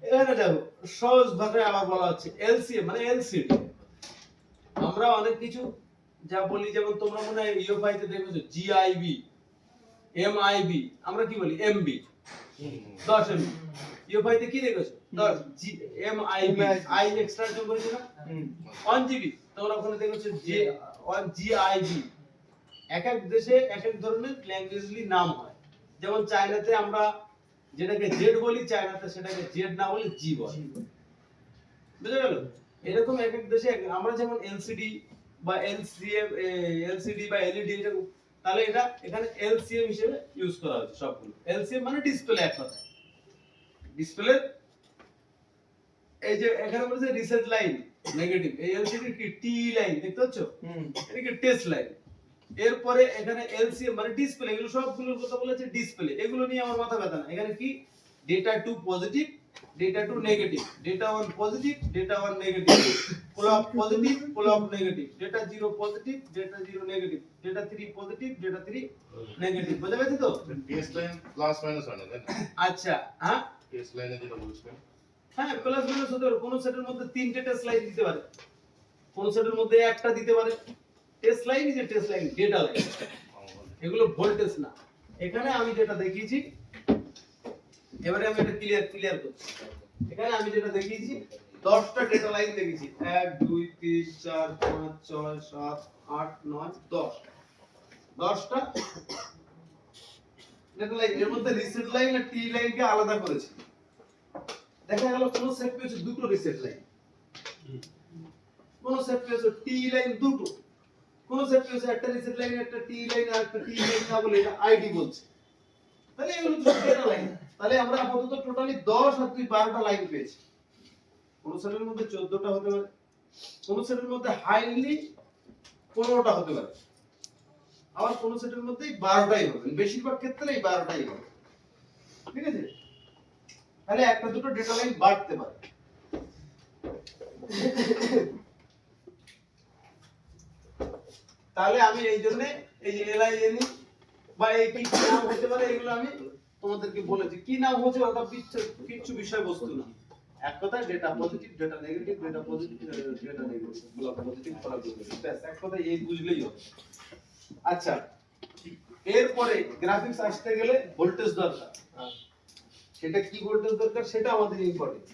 [SPEAKER 3] এখানে দেখো সহজ ভাষায় আবার বলা হচ্ছে এলসিএম মানে এলসিডি আমরা অনেক কিছু যা বলি যেমন তোমরা মনে হয় ইউএফআই তে দেখেছো জিআইবি এমআইবি আমরা কি বলি এমবি 10 এমবি ইউএফআই তে কি দেখেছো 10 জি এমআইবি আই এক্সট্রাকশন করেছো না 1 জিবি তোমরা ওখানে দেখেছো যে 1 জিআইবি এক এক দেশে এক এক ধরনের ল্যাঙ্গুয়েজলি নাম হয় যেমন চায়নাতে আমরা যেটাকে জেড বলি চায়নাতে সেটাকে জেড না বলে জি বলে বুঝা গেল এরকম এক এক দেশে আমরা যেমন এলসিডি বা এলসিএম এলসিডি বা এলইডি এটা তাহলে এটা এখানে এলসিএম হিসেবে ইউজ করা হচ্ছে সবগুলো এলসিএম মানে ডিসপ্লে এক কথা ডিসপ্লে এই যে এখানে বলেছে রিসেট লাইন নেগেটিভ এই এলসিডি কি টি লাইন দেখতে পাচ্ছ এটা কি টেস্ট লাইন এরপরে এখানে এলসিএম মানে ডিসপ্লে এগুলো সবগুলোর কথা বলেছে ডিসপ্লে এগুলো নিয়ে আমার মাথা ব্যথা না এখানে কি data 2 positive data 2 negative data 1 positive data 1 negative clock positive clock negative data 0 positive data 0 negative data 3 positive data 3 negative বুঝা গেছে তো
[SPEAKER 4] টেস্ট লাইন প্লাস মাইনাস হয় না তাই না
[SPEAKER 3] আচ্ছা হ্যাঁ
[SPEAKER 4] টেস্ট লাইনে যেটা বলছেন
[SPEAKER 3] হ্যাঁ প্লাস মাইনাস হতে পারে কোন সেটের মধ্যে তিনটে টেস্ট লাইন দিতে পারে কোন সেটের মধ্যে একটা দিতে পারে টেস্ট লাইন যে টেস্ট লাইন ডেটা লাইন এগুলো ভোল্টেজ না এখানে আমি যেটা দেখিয়েছি এবারে আমি এটা ক্লিয়ার করছি এখানে আমি যেটা দেখিয়েছি 10টা ডেটা লাইন দেখিয়েছি 1 2 3 4 5 6 7 8 9 10 10টা ডেটা লাইন এর মধ্যে রিসেট লাইন আর টি লাইনকে আলাদা করেছি দেখা গেল কোন সেট পেয়েছে দুটো রিসেট লাইন কোন সেট পেয়েছে টি লাইন দুটো কোন সেট পেয়েছে একটা রিসেট লাইন একটা টি লাইন আর একটা টি লাইন না বলে এটা আইডি বলছে তাহলে এগুলো তো ডেটা লাইন তাহলে আমরা আপাতত টোটালি 10 আর 12টা লাইন পেয়েছি কোন সেটের মধ্যে 14টা হতে পারে কোন সেটের মধ্যে হাইলি 15টা হতে পারে আবার কোন সেটের মধ্যে 12টাই হবে বেশিরভাগ ক্ষেত্রেই 12টাই হবে ঠিক আছে তাহলে একটা দুটো ডেটা লাইন বাড়তে পারে তাহলে আমি এই জন্য এই যে এলআইএনই বা এই কি নাম হতে পারে এগুলো আমি তোমাদেরকে বলেছি কি নাম হচ্ছে ওটা কিছু বিষয়বস্তু না এক কথা data positive data negative data positive data negative block positive block negative ব্যাস এক কথা এই বুঝলেই হবে আচ্ছা এরপরে গ্রাফিক্স আসতে গেলে ভোল্টেজ দরকার সেটা কি ভোল্টেজ দরকার সেটা আমাদের ইম্পর্টেন্ট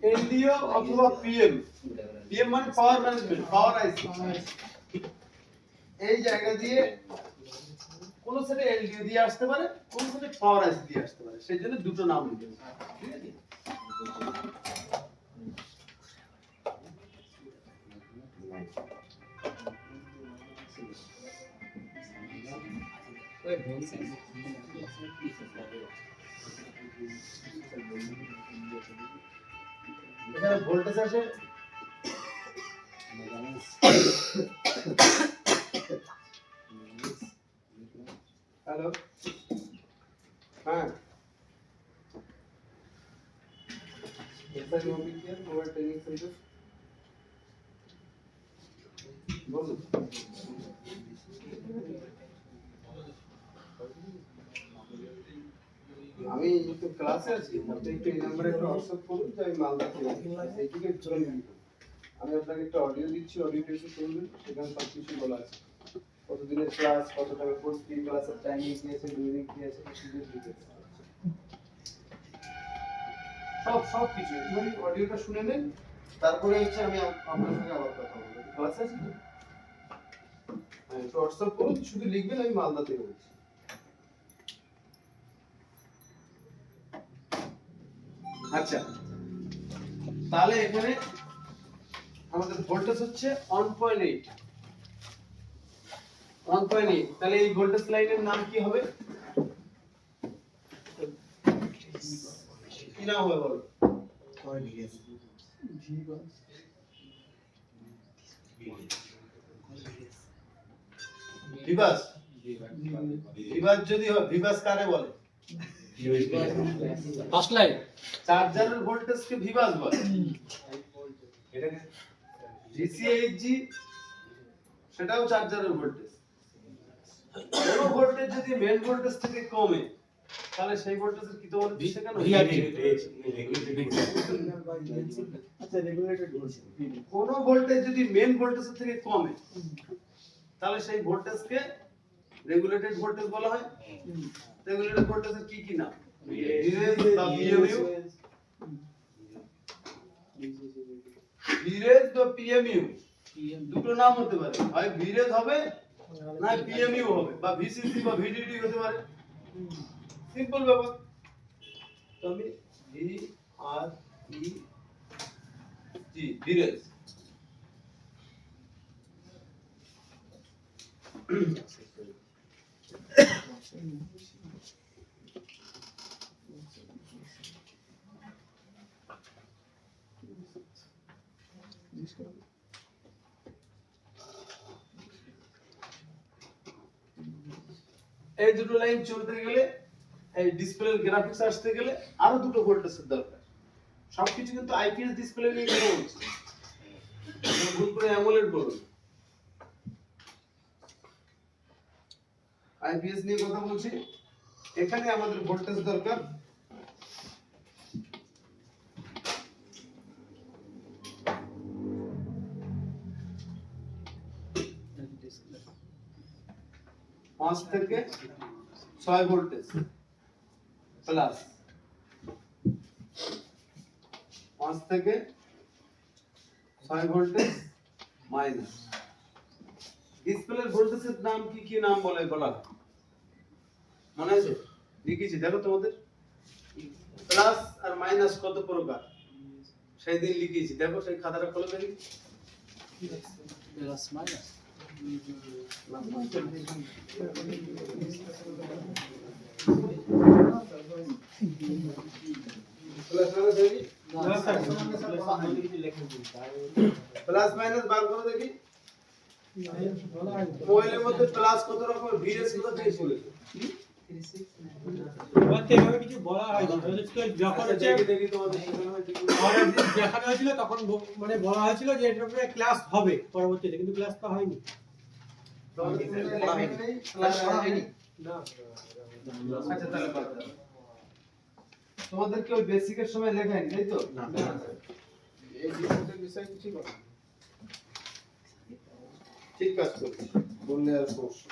[SPEAKER 3] এলডিও অথবা পিএম। পিএম মানে পাওয়ার ম্যানেজমেন্ট, পাওয়ার আইসি। এই জায়গা দিয়ে কোন সেটে এলডিও দিয়ে আসতে পারে, কোন সেটে পাওয়ার আইসি দিয়ে আসতে পারে, সেই জন্য দুটো নাম দিয়েছে, ঠিক আছে? এখানে ভোল্টেজ আছে হ্যালো, হ্যাঁ মোবাইল ট্রেনিং সেন্টার বলুন। আমি তো ক্লাসে আছি, আপনি একটু এই নাম্বারে একটা হোয়াটসঅ্যাপ করুন যে আমি মালদা থেকে এইদিকে চলে যাই। আমি আপনাকে একটা অডিও দিচ্ছি, অডিওটা এসে শুনবেন, সেখানে সব কিছু বলা আছে, কতদিনের ক্লাস, কত টাকা কোর্স ফি, ক্লাসের টাইমিং কি আছে, মিউজিক কি আছে, স্টুডেন্ট ডিটেইলস সব কিছু একটুখানি অডিওটা শুনে নেন, তারপরে হচ্ছে আমি আপনার সঙ্গে আবার কথা বলবো। ক্লাসে আছি তো? হ্যাঁ, একটু হোয়াটসঅ্যাপ করুন, শুধু লিখবেন আমি মালদা থেকে বলছি। আচ্ছা, তাহলে এখানে আমাদের ভোল্টেজ হচ্ছে 1.8, 1.8। তাহলে এই ভোল্টেজ লাইনের নাম কি হবে? কি নাম হবে বলো? ভিবাস। ভিবাস যদি হয়, ভিবাস কারে বলে?
[SPEAKER 6] ফার্স্ট লাইন
[SPEAKER 3] চার্জারের ভোল্টেজ কে ভিবাস বলে। এটাকে ডিসিএইচজি, সেটাও চার্জারের ভোল্টেজ। কোন ভোল্টেজ যদি মেন ভোল্টেজ থেকে কমে, তাহলে সেই ভোল্টেজের কি তোমাদের দিচ্ছে কেন?
[SPEAKER 6] আচ্ছা রেগুলেটেড ভোল্টেজ
[SPEAKER 3] কোন ভোল্টেজ যদি মেন ভোল্টেজের থেকে কমে, তাহলে সেই ভোল্টেজকে রেগুলেটেড ভোল্টেজ বলা হয়। রেগুলেটেড ভোল্টেজের কি কি নাম? ভিরেজ বা পিএমইউ, ভিরেজ বা পিএমইউ দুটো নাম হতে পারে, হয় ভিরেজ হবে না পিএমইউ হবে, বা ভিসিসি বা ভিডিডি হতে পারে। সিম্পল ব্যাপার। তো আমি ভি আর ই জি ভিরেজ। এই দুটো লাইন চলতে গেলে, এই ডিসপ্লের গ্রাফিক্স আসতে গেলে আরো দুটো ভোল্টেজের দরকার। সবকিছু কিন্তু আইপিএস ডিসপ্লে নিয়ে কথা বলছি, ভুল করে অ্যামোলেড বলুন। আইপিএস নিয়ে কথা বলছি, এখানে আমাদের ভোল্টেজ দরকার 5 থেকে 6 ভোল্টেজ প্লাস, 5 থেকে 6 ভোল্টেজ মাইনাস। ডিসপ্লের ভোল্টেজের নাম কি কি নাম বলে বলা মনে আছে? লিখেছি দেখো তোমাদের, প্লাস আর মাইনাস কত প্রকার সেই দিন লিখেছি, দেখো সেই খাতাটা খুলে দেখি।
[SPEAKER 6] প্লাস মাইনাস
[SPEAKER 3] প্লাস মাইনাস বার করে দেখি। মোবাইলের মধ্যে প্লাস কত রকম, ভিএস কত থেকে শুরু?
[SPEAKER 6] এভাবে কিছু বলা হয়নি, যখন হচ্ছে
[SPEAKER 3] দেখি তোমাদের শেখানো হয়েছে কি?
[SPEAKER 6] দেখানো হয়েছিল তখন মানে বলা হয়েছিল যে এটার উপরে ক্লাস হবে পরবর্তীতে, কিন্তু ক্লাস তো হয়নি।
[SPEAKER 3] তোমাদের মধ্যে লেখা নেই, ক্লাস করা হয়নি।
[SPEAKER 6] না
[SPEAKER 3] আচ্ছা তাহলে বাদ দাও। তোমাদের কি ওই বেসিকের সময় লেখায়নি তাই তো?
[SPEAKER 4] না
[SPEAKER 3] এই বিষয় কিছু বলো। ঠিক কাজ করছি, বললে আর সমস্যা।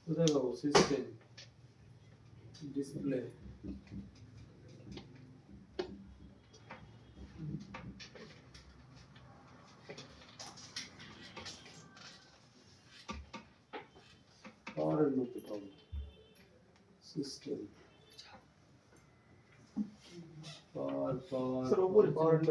[SPEAKER 3] কোথায় পাবো? সিস্টেম ডিসপ্লে, পাওয়ারের মধ্যে পাবো সিস্টেম, পাওয়ার
[SPEAKER 6] স্যার উপরে পাওয়ার এন্ড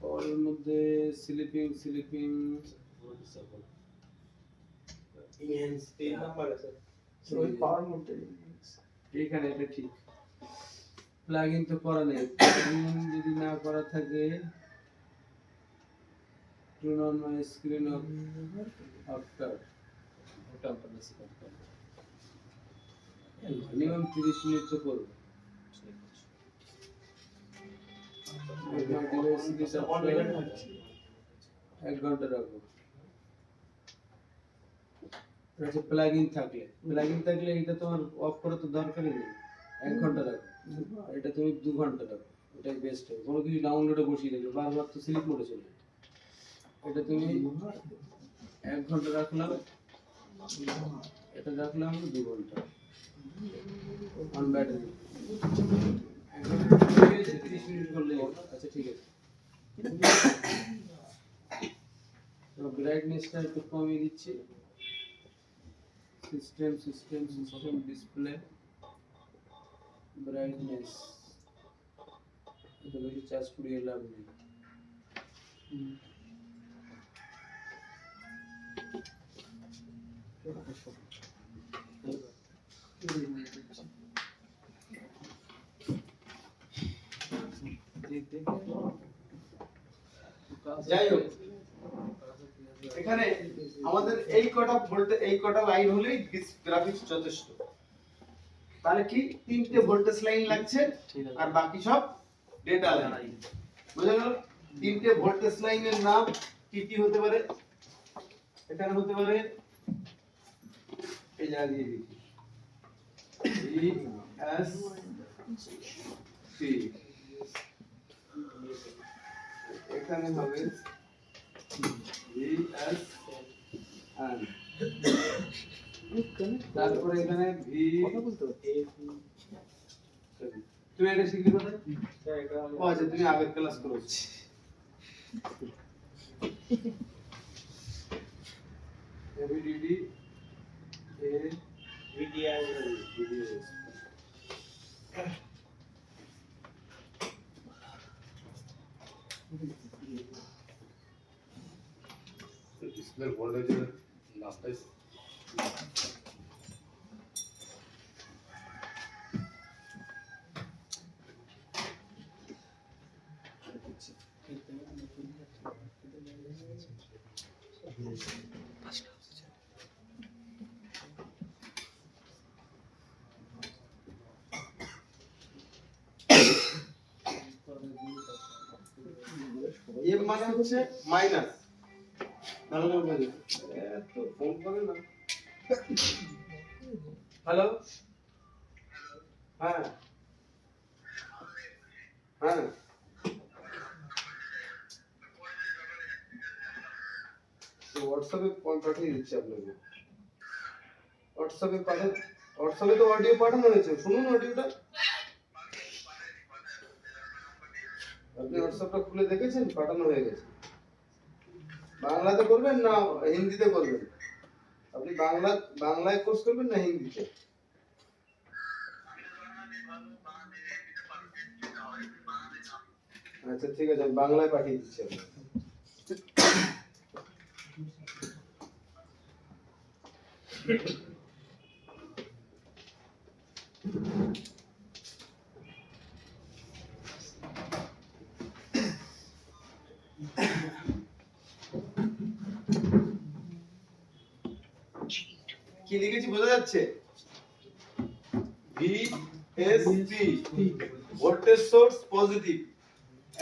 [SPEAKER 3] পাওয়ারের মধ্যে স্লিপিং
[SPEAKER 6] ইনহ্যান্স 3 নাম্বার আছে স্যার ওই পাওয়ার মোডটা
[SPEAKER 3] এখানে এটা ঠিক। প্লাগইন তো করা নেই, প্লাগইন যদি না করা থাকে turn on my screen of after minimum 30 minute তো করবো। এক ঘন্টা রাখবো। আচ্ছা প্লাগইন থাকলে এটা তোমার অফ করা তো দরকারই নেই, 1 ঘন্টা রাখো, এটা তুমি 2 ঘন্টা রাখো, এটাই বেস্ট হবে। কোনো কিছু ডাউনলোডে বসিয়ে রাখবে, বারবার তো স্লিপ মোডে চলে যাবে। এটা তুমি 1 ঘন্টা রাখলাম, এটা রাখলাম 2 ঘন্টা অন ব্যাটারি। 30 মিনিট করলে আচ্ছা ঠিক আছে। ব্রাইটনেসটা একটু কমিয়ে দিচ্ছি। সিস্টেম ডিসপ্লে ব্রাইটনেস, এটা বেশি চার্জ করিয়ে লাভ নেই।
[SPEAKER 1] যাই হোক, এখানে আমাদের এই কটা লাইন হলেই গ্রাফিক্স যথেষ্ট। তাহলে কি 3টে ভোল্টেজ লাইন লাগছে আর বাকি সব ডেটা লাইন। বুঝা গেল? 3টে ভোল্টেজ লাইনের নাম কি কি হতে পারে? এখানে হতে পারে এই লাগিয়ে দিচ্ছি VSC, এখানে হবে VS, তারপরে এখানে ভি। তুমি এটা শিখলে কোথায়? ও আচ্ছা, তুমি আগের ক্লাস করেছি। এবিডিডি এ
[SPEAKER 2] VDI
[SPEAKER 4] ডিসপ্লে ভোল্টেজের নামটাই
[SPEAKER 1] এম মানে হচ্ছে মাইনাস। ভালো করে বুঝো, এত ফোন করে না। হ্যালো, হ্যাঁ হ্যাঁ, হোয়াটসঅ্যাপে পাঠিয়ে দিচ্ছি আপনাকে। হোয়াটসঅ্যাপে তো অডিও পাঠানো হয়েছে, শুনুন অডিওটা। আপনি হোয়াটসঅ্যাপটা খুলে দেখেছেন? পাঠানো হয়ে গেছে। বাংলাতে করবেন না হিন্দিতে করবেন? আপনি বাংলায় কোর্স করবেন না হিন্দিতে? আচ্ছা ঠিক আছে, আমি বাংলায় পাঠিয়ে দিচ্ছি আপনাকে। কি লিখেছি বোঝা যাচ্ছে? VSC, voltage source positive.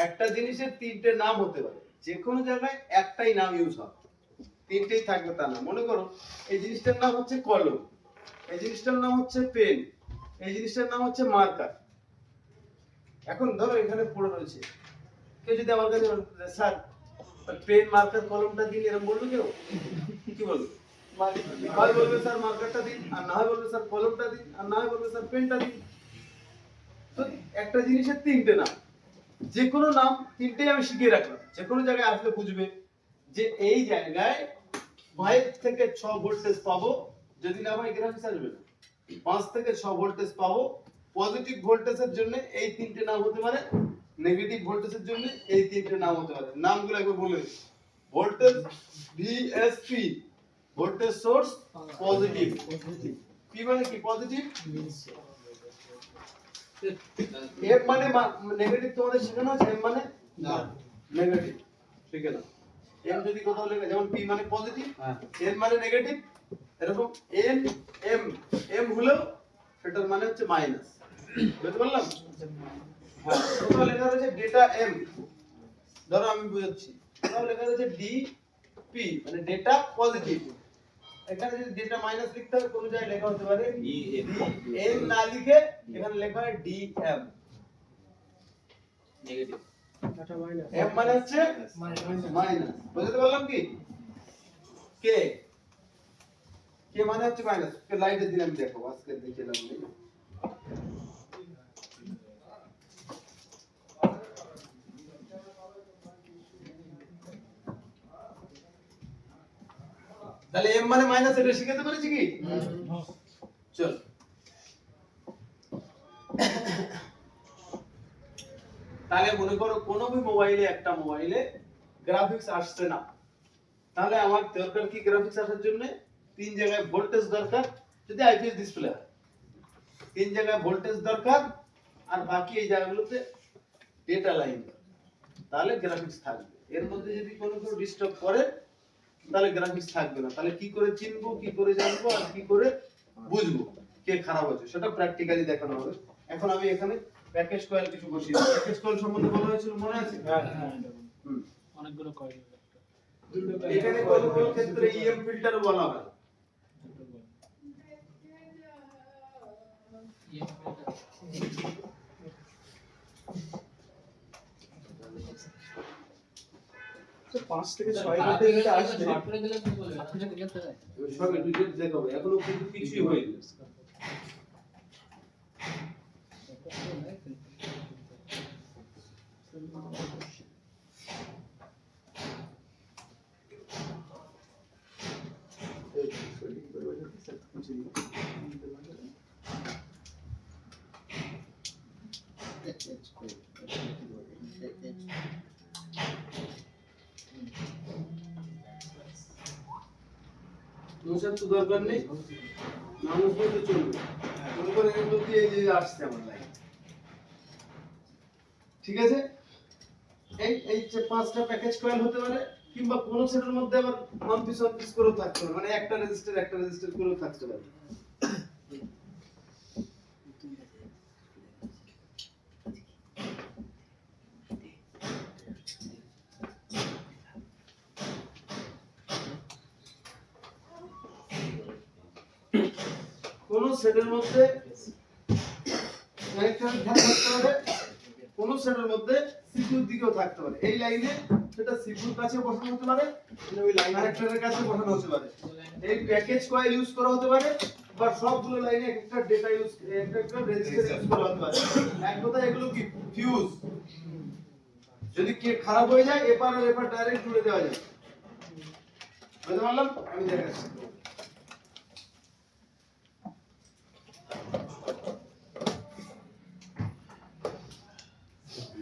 [SPEAKER 1] একটা জিনিসের 3টে নাম হতে পারে, যে কোনো জায়গায় একটাই নাম ইউজ হয়, 3টেই থাকবে তা না। মনে করো এই জিনিসটার নাম হচ্ছে কলম, এই জিনিসটার নাম হচ্ছে পেন, এই জিনিসটার নাম হচ্ছে মার্কার। এখন ধরো এখানে পড়ে রয়েছে
[SPEAKER 3] কেউ যদি আমার কাছে বলে, স্যার পেন মার্কার কলমটা দিন, এরকম বলবে কেউ? কি বলবে? হয় বলবে স্যার মার্কারটা দিন, আর না হয় বলবে স্যার কলমটা দিন, আর না হয় বলবে স্যার পেনটা দিন। তো একটা জিনিসের তিনটে নাম, যে কোনো নাম তিনটেই আমি শিখিয়ে রাখলাম, যে কোনো জায়গায় আসলে বুঝবে যে এই জায়গায় 5 থেকে 6 ভোল্টেজ পাবো, যদি না হয় গ্রাফিক্স আসবে না। 5 থেকে 6 ভোল্টেজ পাবো। পজিটিভ ভোল্টেজের জন্য এই তিনটে নাম হতে পারে, নেগেটিভ ভোল্টেজের জন্য এই তিনটে নাম হতে পারে। নামগুলো একবার বলে দিই। Voltage VSP, voltage source positive. P মানে কি? পজিটিভ। এফ মানে নেগেটিভ, তোমাদের শেখানো আছে। এম মানে নেগেটিভ, ঠিক আছে? এম যদি কোথাও লেখা, যেমন পি মানে পজিটিভ, এন মানে নেগেটিভ, এরকম এন এম, এম হলেও সেটার মানে হচ্ছে মাইনাস। বুঝতে পারলাম? হ্যাঁ, কোথাও লেখা রয়েছে ডেটা এম, ধরো আমি বুঝাচ্ছি, কোথাও লেখা রয়েছে ডি পি মানে ডেটা পজিটিভ। এখানে যদি ডেটা মাইনাস লিখতে হয়, কোন জায়গায় লেখা হতে পারে ডি এম, না লিখে এখানে লেখা হয় ডি এম, নেগেটিভ।
[SPEAKER 6] আচ্ছা মাইনাস
[SPEAKER 3] এম মানে হচ্ছে মাইনাস। বুঝতে পারলাম কি? কে, কে মানে হচ্ছে মাইনাস। কে লাইটের দিন আমি দেখাবো, আজকে দেখে নাম নেই। তাহলে এম মানে মাইনাস, এটা শিখাতে পেরেছি কি? চল, তাহলে মনে করো কোনো মোবাইলে, একটা মোবাইলে গ্রাফিক্স আসছে না, তাহলে আমার দরকার কি? গ্রাফিক্স আসার জন্য তিন জায়গায় ভোল্টেজ দরকার। যদি আইপিএস ডিসপ্লে হয়, তিন জায়গায় ভোল্টেজ দরকার, আর বাকি এই জায়গাগুলোতে ডেটা লাইন, তাহলে গ্রাফিক্স থাকবে। এর মধ্যে যদি কোনো ডিস্টার্ব করে, তাহলে গ্রাফিক্স থাকবে না। তাহলে কি করে চিনবো, কি করে জানবো, আর কি করে বুঝবো কে খারাপ আছে, সেটা প্র্যাকটিক্যালি দেখানো হবে। এখন আমি এখানে প্যাকেজ কয়েল কিছু বসিয়ে দিই। প্যাকেজ কয়েল সম্বন্ধে বলা হয়েছিল, মনে আছে? হুম।
[SPEAKER 6] অনেকগুলো কয়েল।
[SPEAKER 3] এখানে কোনো কোনো ক্ষেত্রে ইএম ফিল্টারও বলা হয়।
[SPEAKER 1] তো 5 থেকে 6 ভোল্টেজ এটা আসলে সব একটু যদি দেখাবো, এখনো কিন্তু কিছুই হয়নি। তো দরকার নেই, মানুষ বলতে চলবে। মনে করে এর মধ্যে এই যে আসছে আমার লাইন, ঠিক আছে? এই যে 5টা প্যাকেজ কয়েল হতে পারে, কিংবা কোন সেটের মধ্যে আবার ওয়ান পিস করেও থাকতে পারে, মানে একটা রেজিস্টার করেও থাকতে পারে। কোন সেটের মধ্যে কানেক্টর থাকতে পারে, কোন সেটের মধ্যে সিপিইউর দিকেও থাকতে পারে। এই লাইনে সেটা সিপিইউর কাছে বসানো হতে পারে, ওই লাইন কানেক্টরের কাছে বসানো হতে পারে। এই প্যাকেজ কয়েল ইউজ করা হতে পারে, বা সবগুলো লাইনে একটা ডেটা ইউজ, একটা রেজিস্টার ইউজ করা হতে পারে। এক কথায় এগুলো কি ফিউজ। যদি কে খারাপ হয়ে যায়, এপার আর এপার ডাইরেক্ট জুড়ে দেওয়া যায়। বুঝতে পারলাম? আমি দেখাচ্ছি।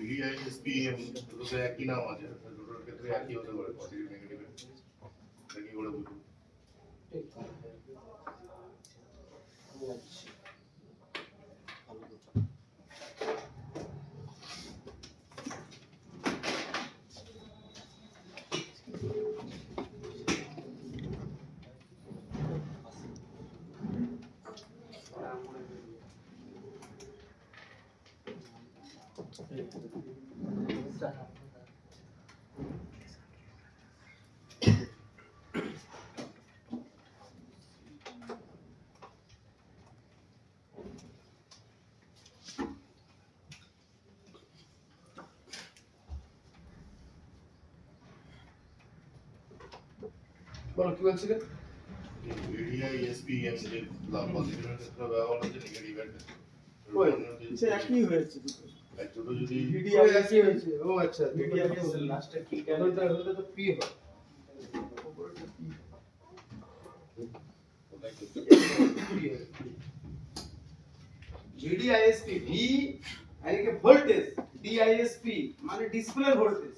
[SPEAKER 4] VISPM দুটো একই নাম আছে, দুটোর ক্ষেত্রে একই হতে পারে, পজিটিভ নেগেটিভ একই করে বুঝবো।
[SPEAKER 1] বলো কি বলছিলে?
[SPEAKER 4] VDI, SPM যে পজিটিভের ক্ষেত্রে ব্যবহার হচ্ছে নেগেটিভের ক্ষেত্রে।
[SPEAKER 1] ওই,
[SPEAKER 3] সে একই হয়েছে
[SPEAKER 4] এক দুটো যদি
[SPEAKER 1] ভিডিআই একই হয়েছে। ও আচ্ছা,
[SPEAKER 3] ভিডিআই লাস্টে কি কেন
[SPEAKER 1] ওটা তো পি হয়। VDISP, V यानी कि वोल्टेज, DISP माने डिस्प्ले वोल्टेज,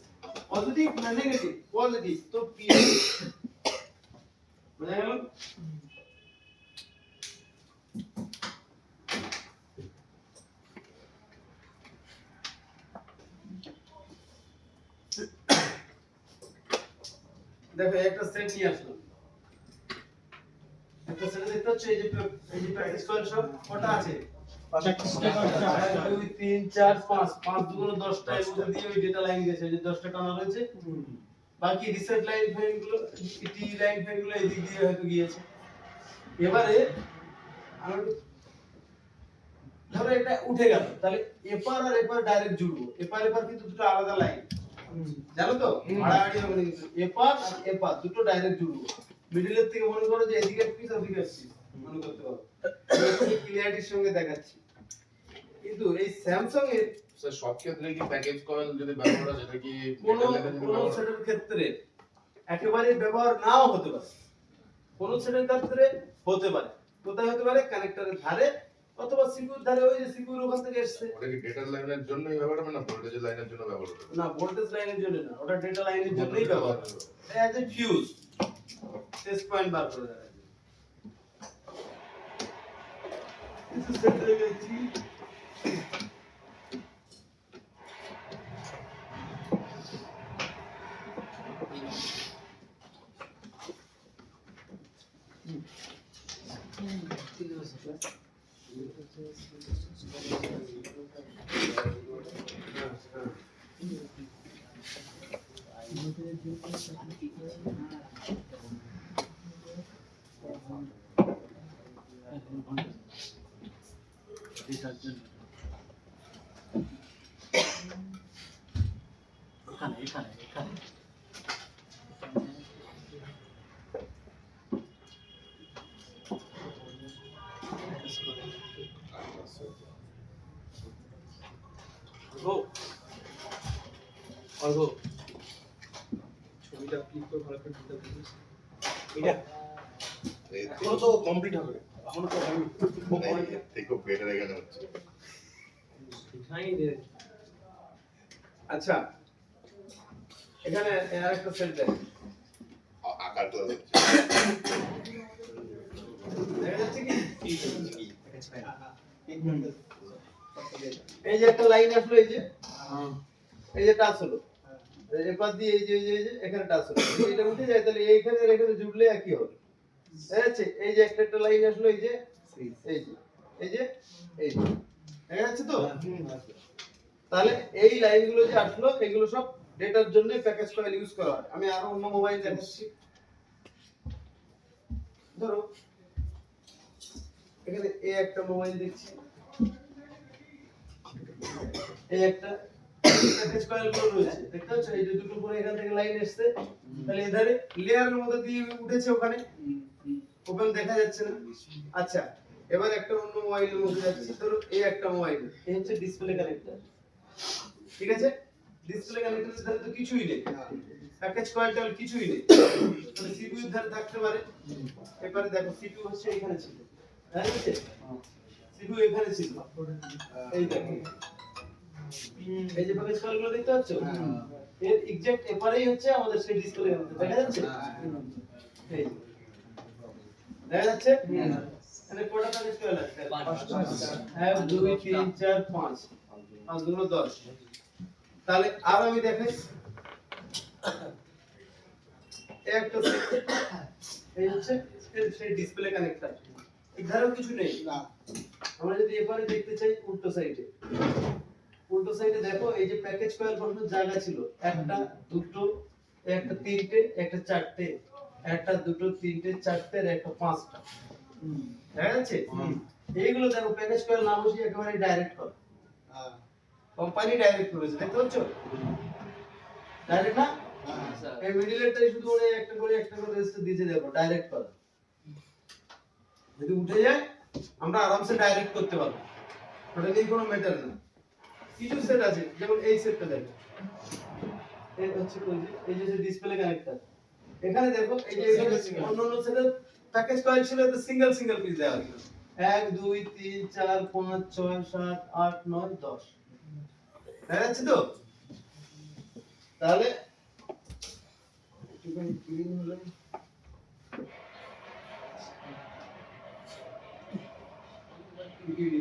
[SPEAKER 1] पॉजिटिव ना नेगेटिव, पॉजिटिव तो P बुझा गया? দেখো একটা সেট নিয়ে আসলাম, একটা সেট দেখতে হচ্ছে এই যে প্র্যাকটিস কয়েল সব কটা আছে? 1 2 3 4 5 5 দুগুলো 10টা এর মধ্যে দিয়ে ওই ডেটা লাইন গেছে, এই যে 10টা টানা রয়েছে। বাকি রিসেট লাইন ফাইলগুলো, টি লাইন ফাইলগুলো এই দিক দিয়ে হয়তো গিয়েছে। এবারে আমরা ধরো এটা উঠে গেল, তাহলে এপার আর এপার ডাইরেক্ট জুড়বো। এপার এপার কিন্তু দুটো আলাদা লাইন, জানো তো? আড়াআড়ি হবে কিন্তু এপার আর এপার দুটো ডাইরেক্ট জুড়বো। মিডলের থেকে মনে করো যে এদিকে এক পিস ওদিকে এক পিস মনে করতে পারো। ক্লিয়ারিটির সঙ্গে দেখাচ্ছি। কিন্তু এই স্যামসাং এর
[SPEAKER 4] স্যার সব ক্ষেত্রে কি প্যাকেজ কয়েল যদি ব্যবহার হয় সেটা কি
[SPEAKER 1] কোন সেটের ক্ষেত্রে একেবারে ব্যবহার নাও হতে পারে, কোন সেটের ক্ষেত্রে হতে পারে। কোথায় হতে পারে? কানেক্টরের ধারে অথবা সিপিইউর ধারে, ওই যে সিপিইউর ওখান থেকে এসেছে।
[SPEAKER 4] ওটা কি ডেটা লাইনের জন্যই ব্যবহার হবে না ভোল্টেজ লাইনের জন্য ব্যবহার হবে?
[SPEAKER 1] না, ভোল্টেজ লাইনের জন্য না, ওটা ডেটা লাইনের জন্যই ব্যবহার হবে। As a fuse test point বার করে দেওয়া যায়। কিছু সেট হয়ে গেছি।
[SPEAKER 3] ছবিটা ক্লিক করে ভালো করে দিতে হবে।
[SPEAKER 6] এটা
[SPEAKER 4] এই
[SPEAKER 6] এখনো তো কমপ্লিট হবে, এখনো তো হয়নি।
[SPEAKER 4] থেকে বেটার এখানে হচ্ছে।
[SPEAKER 1] আচ্ছা, এখানে আরেকটা সেট দেখ,
[SPEAKER 4] আকার তো হচ্ছে
[SPEAKER 1] দেখা যাচ্ছে কি? এই যে একটা লাইন আসলো, এই যে টাচ হলো, এপার দিয়ে এই যে এখানে টাচ হলো, যদি এটা উঠে যায় তাহলে এইখানে আর এখানে জুড়লে একই হবে। দেখা যাচ্ছে? এই যে একটা লাইন আসলো, এই যে দেখা যাচ্ছে তো? তাহলে এই লাইনগুলো যে আসলো এগুলো সব ডেটার জন্য প্যাকেজ কয়েল ইউজ করা হয়। আমি আরো অন্য মোবাইল দেখাচ্ছি। ধরো এখানে এই একটা মোবাইল দেখছি, এই একটা প্যাকেজ কয়েল গুলো রয়েছে, দেখতে পাচ্ছ? এই যে দুটো করে এখান থেকে লাইন আসছে, তাহলে এধারে লেয়ারের মধ্যে দিয়ে উঠেছে, ওখানে ওপেন দেখা যাচ্ছে না। আচ্ছা, এবার একটা অন্য মোবাইলের মধ্যে যাচ্ছি। ধরো এই একটা মোবাইল, এই হচ্ছে ডিসপ্লে কানেক্টর, ঠিক আছে? ডিসপ্লে কানেক্টরের ধারে তো কিছুই নেই, প্যাকেজ কয়েলটা কিছুই নেই, তাহলে সিপিইউর ধারে থাকতে পারে। এবারে দেখো সিপিইউ হচ্ছে এখানে ছিল, ঠিক আছে? সিপিইউ এখানে ছিল, এই দেখো, এই যে প্যাকেজ কয়েলগুলো দেখতে পাচ্ছ, এর এক্সাক্ট এপারেই হচ্ছে আমাদের সেই ডিসপ্লে দেখা যাচ্ছে, এই দেখা যাচ্ছে। এখানে কয়টা প্যাকেজ কয়েল আছে? 1 2 3 4 5, 5 গুলো 10। তাহলে আর আমি দেখাই একটা, এই হচ্ছে সেই ডিসপ্লে কানেক্টর, এধারেও কিছু নেই। আমরা যদি এবারে দেখতে চাই উল্টো সাইডে দেখো, এই যে প্যাকেজ কয়েল বসানোর জায়গা ছিল, একটা দুটো একটা তিনটে একটা চারটে, একটা দুটো তিনটে চারটে আর একটা পাঁচটা, দেখা যাচ্ছে? এইগুলো দেখো প্যাকেজ কয়েল না বসিয়ে একেবারে ডাইরেক্ট কর, কোম্পানি ডাইরেক্ট করেছে, দেখতে পাচ্ছ? ডাইরেক্ট না? এই মিডলেরটাই শুধু ওরে একটা করে রেজিস্টার
[SPEAKER 3] ডিটেইলসে দিয়েছে দেখো ডাইরেক্ট করা। যদি উঠে যায় আমরা আরামসে ডাইরেক্ট করতে পারবো, ওটা নিয়ে কোনো ম্যাটার না। কিছু সেট আছে, যেমন এই সেটটা দেখো, এই হচ্ছে এই যে ডিসপ্লে কানেক্টর। এখানে দেখো এই যে এখানে অন্য সেটের প্যাকেজ কয়েল ছিল, তো সিঙ্গেল সিঙ্গেল পিস দেওয়া ছিল 1 2 3 4 5 6 7 8 9 10, দেখা যাচ্ছে তো? তাহলে একটুখানি ক্লিন হলো। পিপিডি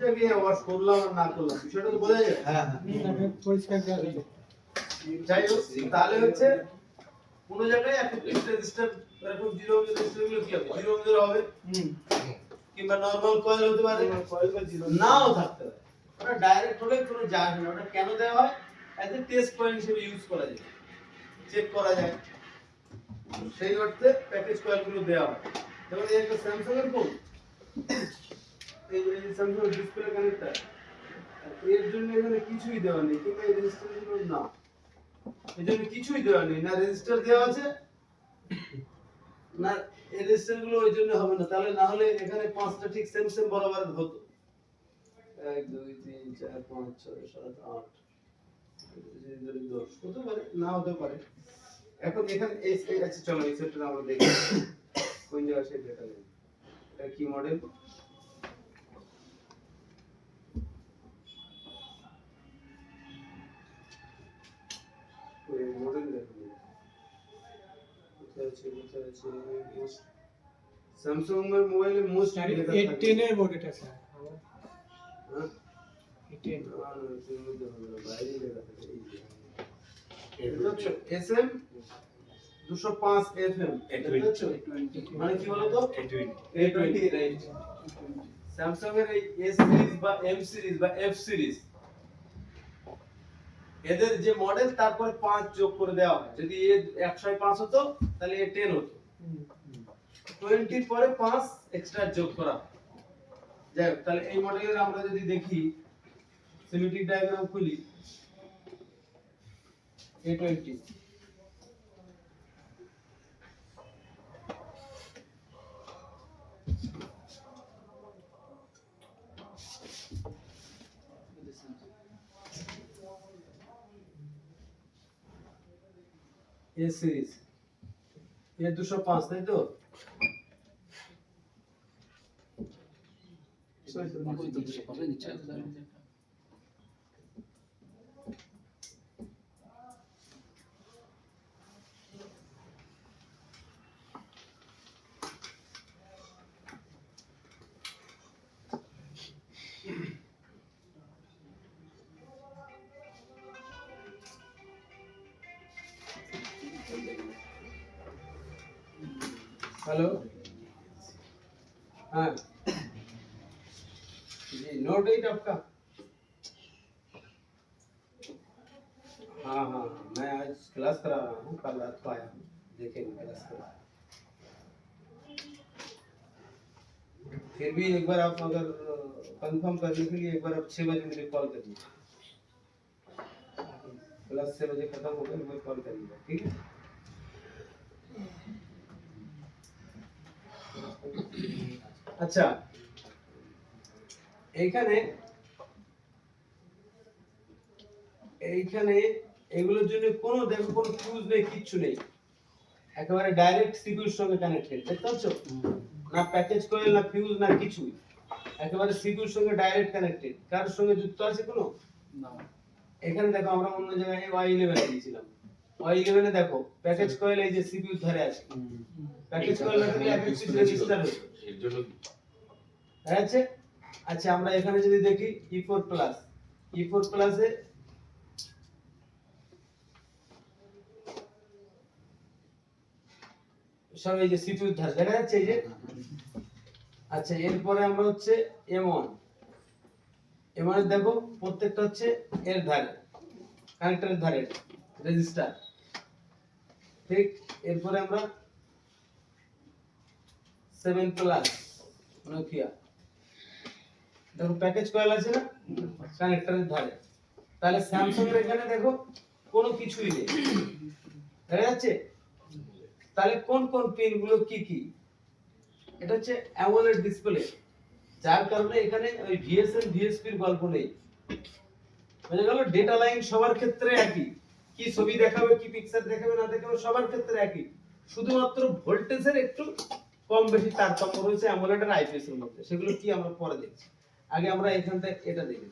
[SPEAKER 3] দেখি ওয়াশ করলাম আর না করলাম বিষয়টা তো বোঝা যায়।
[SPEAKER 6] হ্যাঁ পরিষ্কার করা হয়েছে।
[SPEAKER 3] যাই হোক, তাহলে হচ্ছে কোন জায়গায় একটা রেজিস্টার এরকম 0 ওহম রেজিস্টার গুলো কি হবে, 0 ওহম হবে কিংবা নরমাল কয়েল হতে পারে, কয়েল বা 0 নাও থাকতে পারে। ওটা ডাইরেক্ট হলে কোনো যায় না। ওটা কেন দেওয়া হয়, অ্যাজ এ টেস্ট পয়েন্ট হিসেবে ইউজ করা যায়, চেক করা যায়, সেই অর্থে প্যাকেজ কয়েলগুলো দেওয়া হয়। যেমন এই একটা স্যামসাং এর ফোন, এই স্যামসাং ডিসপ্লে কানেক্টর, এর জন্য এখানে কিছুই দেওয়া নেই, কিংবা এই রেজিস্টারগুলো না, এর জন্য কিছুই দেওয়া নেই, না রেজিস্টার দেওয়া আছে না এই রেজিস্টারগুলো ওই জন্য হবে না। তাহলে না হলে এখানে পাঁচটা ঠিক সেম সেম বরাবর হতো, 1 2 3 4 5 6 7 8 10 হতে পারে, না হতে পারে। এখন এখানে এই আছে, চলো এই সেটটা আমরা দেখি কোন জায়গায় সে দেখা যায়। এটা কি মডেল, ওই মডেল দেখো কোথায় আছে স্যামসাং এর মোবাইলে মোস্ট লেখা থাকে।
[SPEAKER 6] A10 এর বোর্ড এটা স্যার।
[SPEAKER 3] হ্যাঁ
[SPEAKER 6] A10
[SPEAKER 3] না না এর মধ্যে হবে না, বাইরে লেখা থাকে। এই যে এসএম 205 এফএম, এটা হচ্ছে মানে কি বলতো A20, রাইট। স্যামসাং এর এই এস সিরিজ বা এম সিরিজ বা এফ সিরিজ, এদের যে মডেল তারপর 5 যোগ করে দেওয়া হয়। যদি এ 105 হতো তাহলে এ 10 হতো, 20 এর পরে 5 এক্সট্রা যোগ করা। যাই হোক, তাহলে এই মডেলের আমরা যদি দেখি সিমেট্রিক ডায়াগ্রাম খুলি, A20 এ সিরিজ, এ 205, তাই তো? हेलो, हाँ जी, नोट 8 आपका? हाँ हाँ, मैं आज क्लास करा रहा हूँ, कल रात को आया हूँ, देखेंगे क्लास करा। फिर भी एक बार आप अगर कंफर्म करने के लिए एक बार आप 6 बजे मुझे कॉल करिए, क्लास 6 बजे खत्म हो गया, मुझे कॉल करिएगा, ठीक है? আচ্ছা, এইখানে এগুলোর জন্য কোনো দেখো কোনো ফিউজ নেই, কিচ্ছু নেই, একেবারে ডাইরেক্ট সিপিইউর সঙ্গে কানেক্টেড, দেখতে পাচ্ছ? না প্যাকেজ কয়েল, না ফিউজ, না কিছুই, একেবারে সিপিইউর সঙ্গে ডাইরেক্ট কানেক্টেড। কার সঙ্গে যুক্ত আছে কোনো? না। এখানে দেখো আমরা অন্য জায়গায় Y11 দিয়েছিলাম, Y11 এ দেখো প্যাকেজ কয়েল এই যে সিপিইউর ধরে আছে, প্যাকেজ কয়েল না থাকলে এক পিস রেজিস্টার হতো,
[SPEAKER 4] এর জন্য
[SPEAKER 3] আছে। আচ্ছা, আমরা এখানে যদি দেখি E4 প্লাস, E4 প্লাসে সব এই যে সিপিইউ ধার দেখা যাচ্ছে এই যে। আচ্ছা, এরপরে আমরা হচ্ছে M1 এর দেখো প্রত্যেকটা হচ্ছে এর ধারে, কানেক্টরের ধারে রেজিস্টার, ঠিক। এরপরে আমরা 7 প্লাস নোকিয়া, দেখো প্যাকেজ কয়েল আছে না কানেক্টরের ধারে। তাহলে স্যামসাং এর এখানে দেখো কোনো কিছুই নেই, দেখা যাচ্ছে। তাহলে কোন কোন পিন গুলো কি কি, এটা হচ্ছে অ্যামোলেড ডিসপ্লে, যার কারণে এখানে ওই ভিএসএন ভিএসপির গল্প নেই। বুঝা গেল? ডেটা লাইন সবার ক্ষেত্রে একই, কি ছবি দেখাবে কি পিকচার দেখাবে না দেখাবে সবার ক্ষেত্রে একই, শুধুমাত্র ভোল্টেজের একটু কম বেশি তারতম্য রয়েছে অ্যামোলেড আর আইপিএস এর মধ্যে, সেগুলো কি আমরা পরে দেখছি। আগে আমরা এখান থেকে এটা দেখি।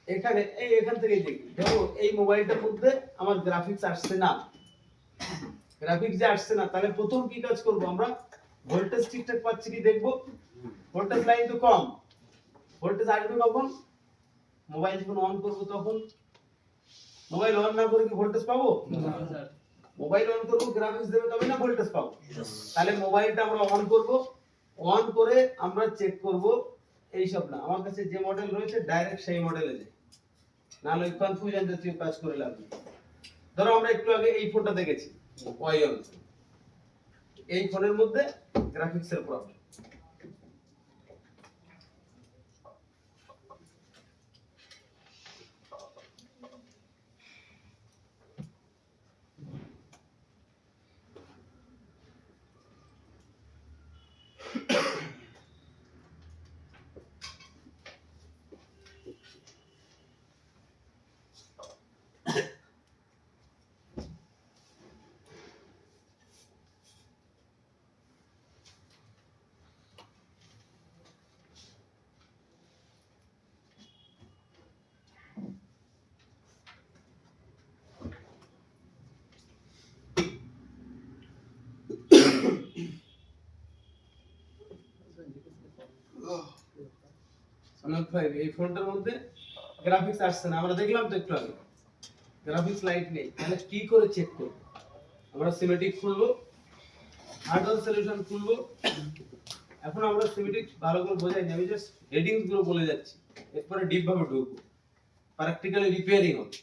[SPEAKER 3] এখানে এখান থেকেই দেখি, দেখো এই মোবাইলটার মধ্যে আমার গ্রাফিক্স আসছে না, গ্রাফিক্স যে আসছে না, তাহলে প্রথম কি কাজ করব আমরা, ভোল্টেজ ঠিকঠাক পাচ্ছি কি দেখবো। ভোল্টেজ লাইন তো কম, ভোল্টেজ আসবে কখন, মোবাইল যখন অন করব তখন। মোবাইল অন না করে কি ভোল্টেজ পাবো? মোবাইল অন করব, গ্রাফিক্স দেবে তবে না ভোল্টেজ পাবো। তাহলে মোবাইলটা আমরা অন করব, অন করে আমরা চেক করব এই সব না, আমার কাছে যে মডেল রয়েছে ডাইরেক্ট সেই মডেলে যাই, নাহলে কনফিউশন জাতীয় কাজ করে লাভ নেই। ধরো আমরা একটু আগে এই ফোনটা দেখেছি ওয়াইএল, এই ফোনের মধ্যে গ্রাফিক্সের প্রবলেম। অনেক ভাই এই ফোনটার মধ্যে গ্রাফিক্স আসছে না, আমরা দেখলাম তো একটু আগে গ্রাফিক্স লাইট নেই। তাহলে কি করে চেক করব? আমরা সিমেটিক খুলবো, হার্ডওয়্যার সলিউশন খুলবো। এখন আমরা সিমেটিক ভালো করে বোঝাইনি, আমি জাস্ট হেডিংস গুলো বলে যাচ্ছি, এরপরে ডিপ ভাবে ঢুকবো, প্র্যাকটিক্যালি রিপেয়ারিং হবে,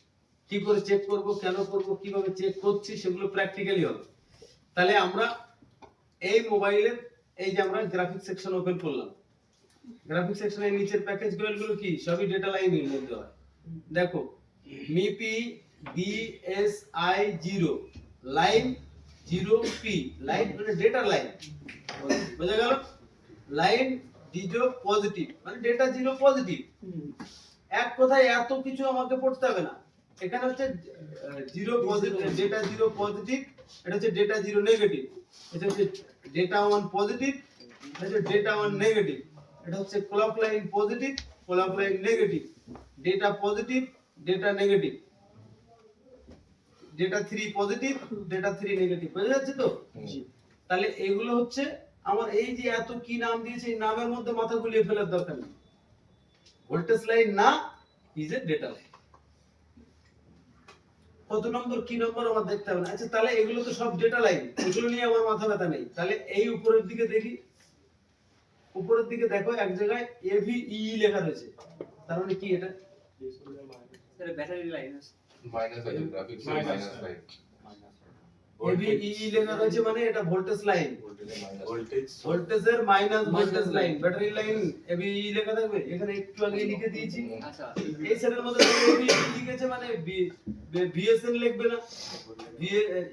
[SPEAKER 3] কি করে চেক করব, কেন করব, কিভাবে চেক করছি সেগুলো প্র্যাকটিক্যালি হবে। তাহলে আমরা এই মোবাইলের এই যে আমরা গ্রাফিক্স সেকশন ওপেন করলাম, গ্রাফিক্স সেকশনের নিচের প্যাকেজ গুলো কি সবই ডেটা লাইনের মধ্যে হয়। দেখো মিপি DSI0 লাইন 0P, লাইন মানে ডেটা লাইন, বুঝা গেল? লাইন 0 পজিটিভ মানে ডেটা 0 পজিটিভ। এক কথায় এত কিছু আমাকে পড়তে হবে না, এখানে হচ্ছে 0 পজিটিভ, ডেটা 0 পজিটিভ, এটা হচ্ছে ডেটা 0 নেগেটিভ, এটা হচ্ছে ডেটা 1 পজিটিভ, এটা হচ্ছে ডেটা 1 নেগেটিভ, এটা হচ্ছে clock line positive, clock line negative, data positive, data negative, data 3 positive, data 3 negative. বুঝা যাচ্ছে তো? তাহলে এগুলো হচ্ছে আমার এই যে এত কি নাম দিয়েছে, এই নামের মধ্যে মাথা গুলিয়ে ফেলার দরকার নেই। ভোল্টেজ লাইন না, ইজ এ ডেটা লাইন। কত নম্বর কি নম্বর আমার দেখতে হবে না। আচ্ছা তাহলে এগুলো তো সব ডেটা লাইন, এগুলো নিয়ে আমার মাথা ব্যথা নেই। তাহলে এই উপরের দিকে দেখি, উপরের দিকে দেখো এক জায়গায় AVE লেখা রয়েছে, তার মানে কি এটা?
[SPEAKER 5] এটা ব্যাটারি লাইন আছে,
[SPEAKER 4] মাইনাস আছে, গ্রাফিক্স মাইনাস লাইন,
[SPEAKER 3] AVE লেখা রয়েছে মানে এটা ভোল্টেজ লাইন,
[SPEAKER 4] ভোল্টেজে মাইনাস,
[SPEAKER 2] ভোল্টেজ
[SPEAKER 3] ভোল্টেজের minus voltage line, battery line AVE লেখা থাকবে। এখানে একটু আগে লিখে দিয়েছি,
[SPEAKER 5] আচ্ছা
[SPEAKER 3] এই সেটের মধ্যে AVE লিখেছে মানে VSN লিখবে না,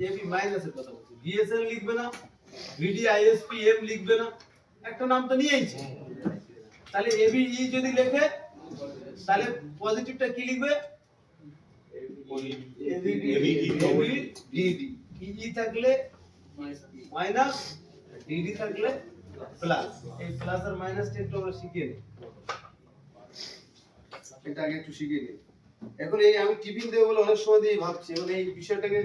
[SPEAKER 3] AV মাইনাস এর কথা বলছি, VSN লিখবে না, VDISPM লিখবে না, একটা নাম তো নিয়েইছে। তাহলে AVE যদি লেখে তাহলে পজিটিভটা কি লিখবে? AVDD, EE থাকলে মাইনাস, DD থাকলে প্লাস। এই প্লাস আর মাইনাসটা একটু আমরা শিখিয়ে নিই, এটা আগে একটু শিখিয়ে নিই। এখন এই আমি টিফিন দেবো বলে অনেক সময় দিয়ে ভাবছি, এখন এই বিষয়টাকে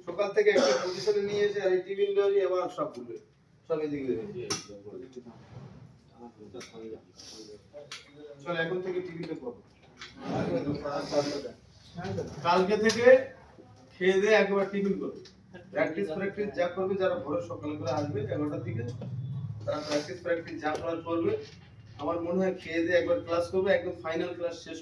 [SPEAKER 3] সকাল থেকে একটা পজিশনে নিয়ে এসে আর এই টিফিন দেওয়া আবার সব ভুলবে, সব এদিকে দেবে। চল এখন থেকে টিফিনটা করবো, কালকে থেকে খেয়ে দিয়ে একবার টিফিন করবে। প্র্যাকটিস যা করবে, যারা ভোরে সকালে করে আসবে 11টার দিকে, তারা প্র্যাকটিস যা করার করবে,
[SPEAKER 1] আমার মনে হয় খেয়ে দিয়ে একবার ক্লাস করবে, একদম ফাইনাল ক্লাস শেষ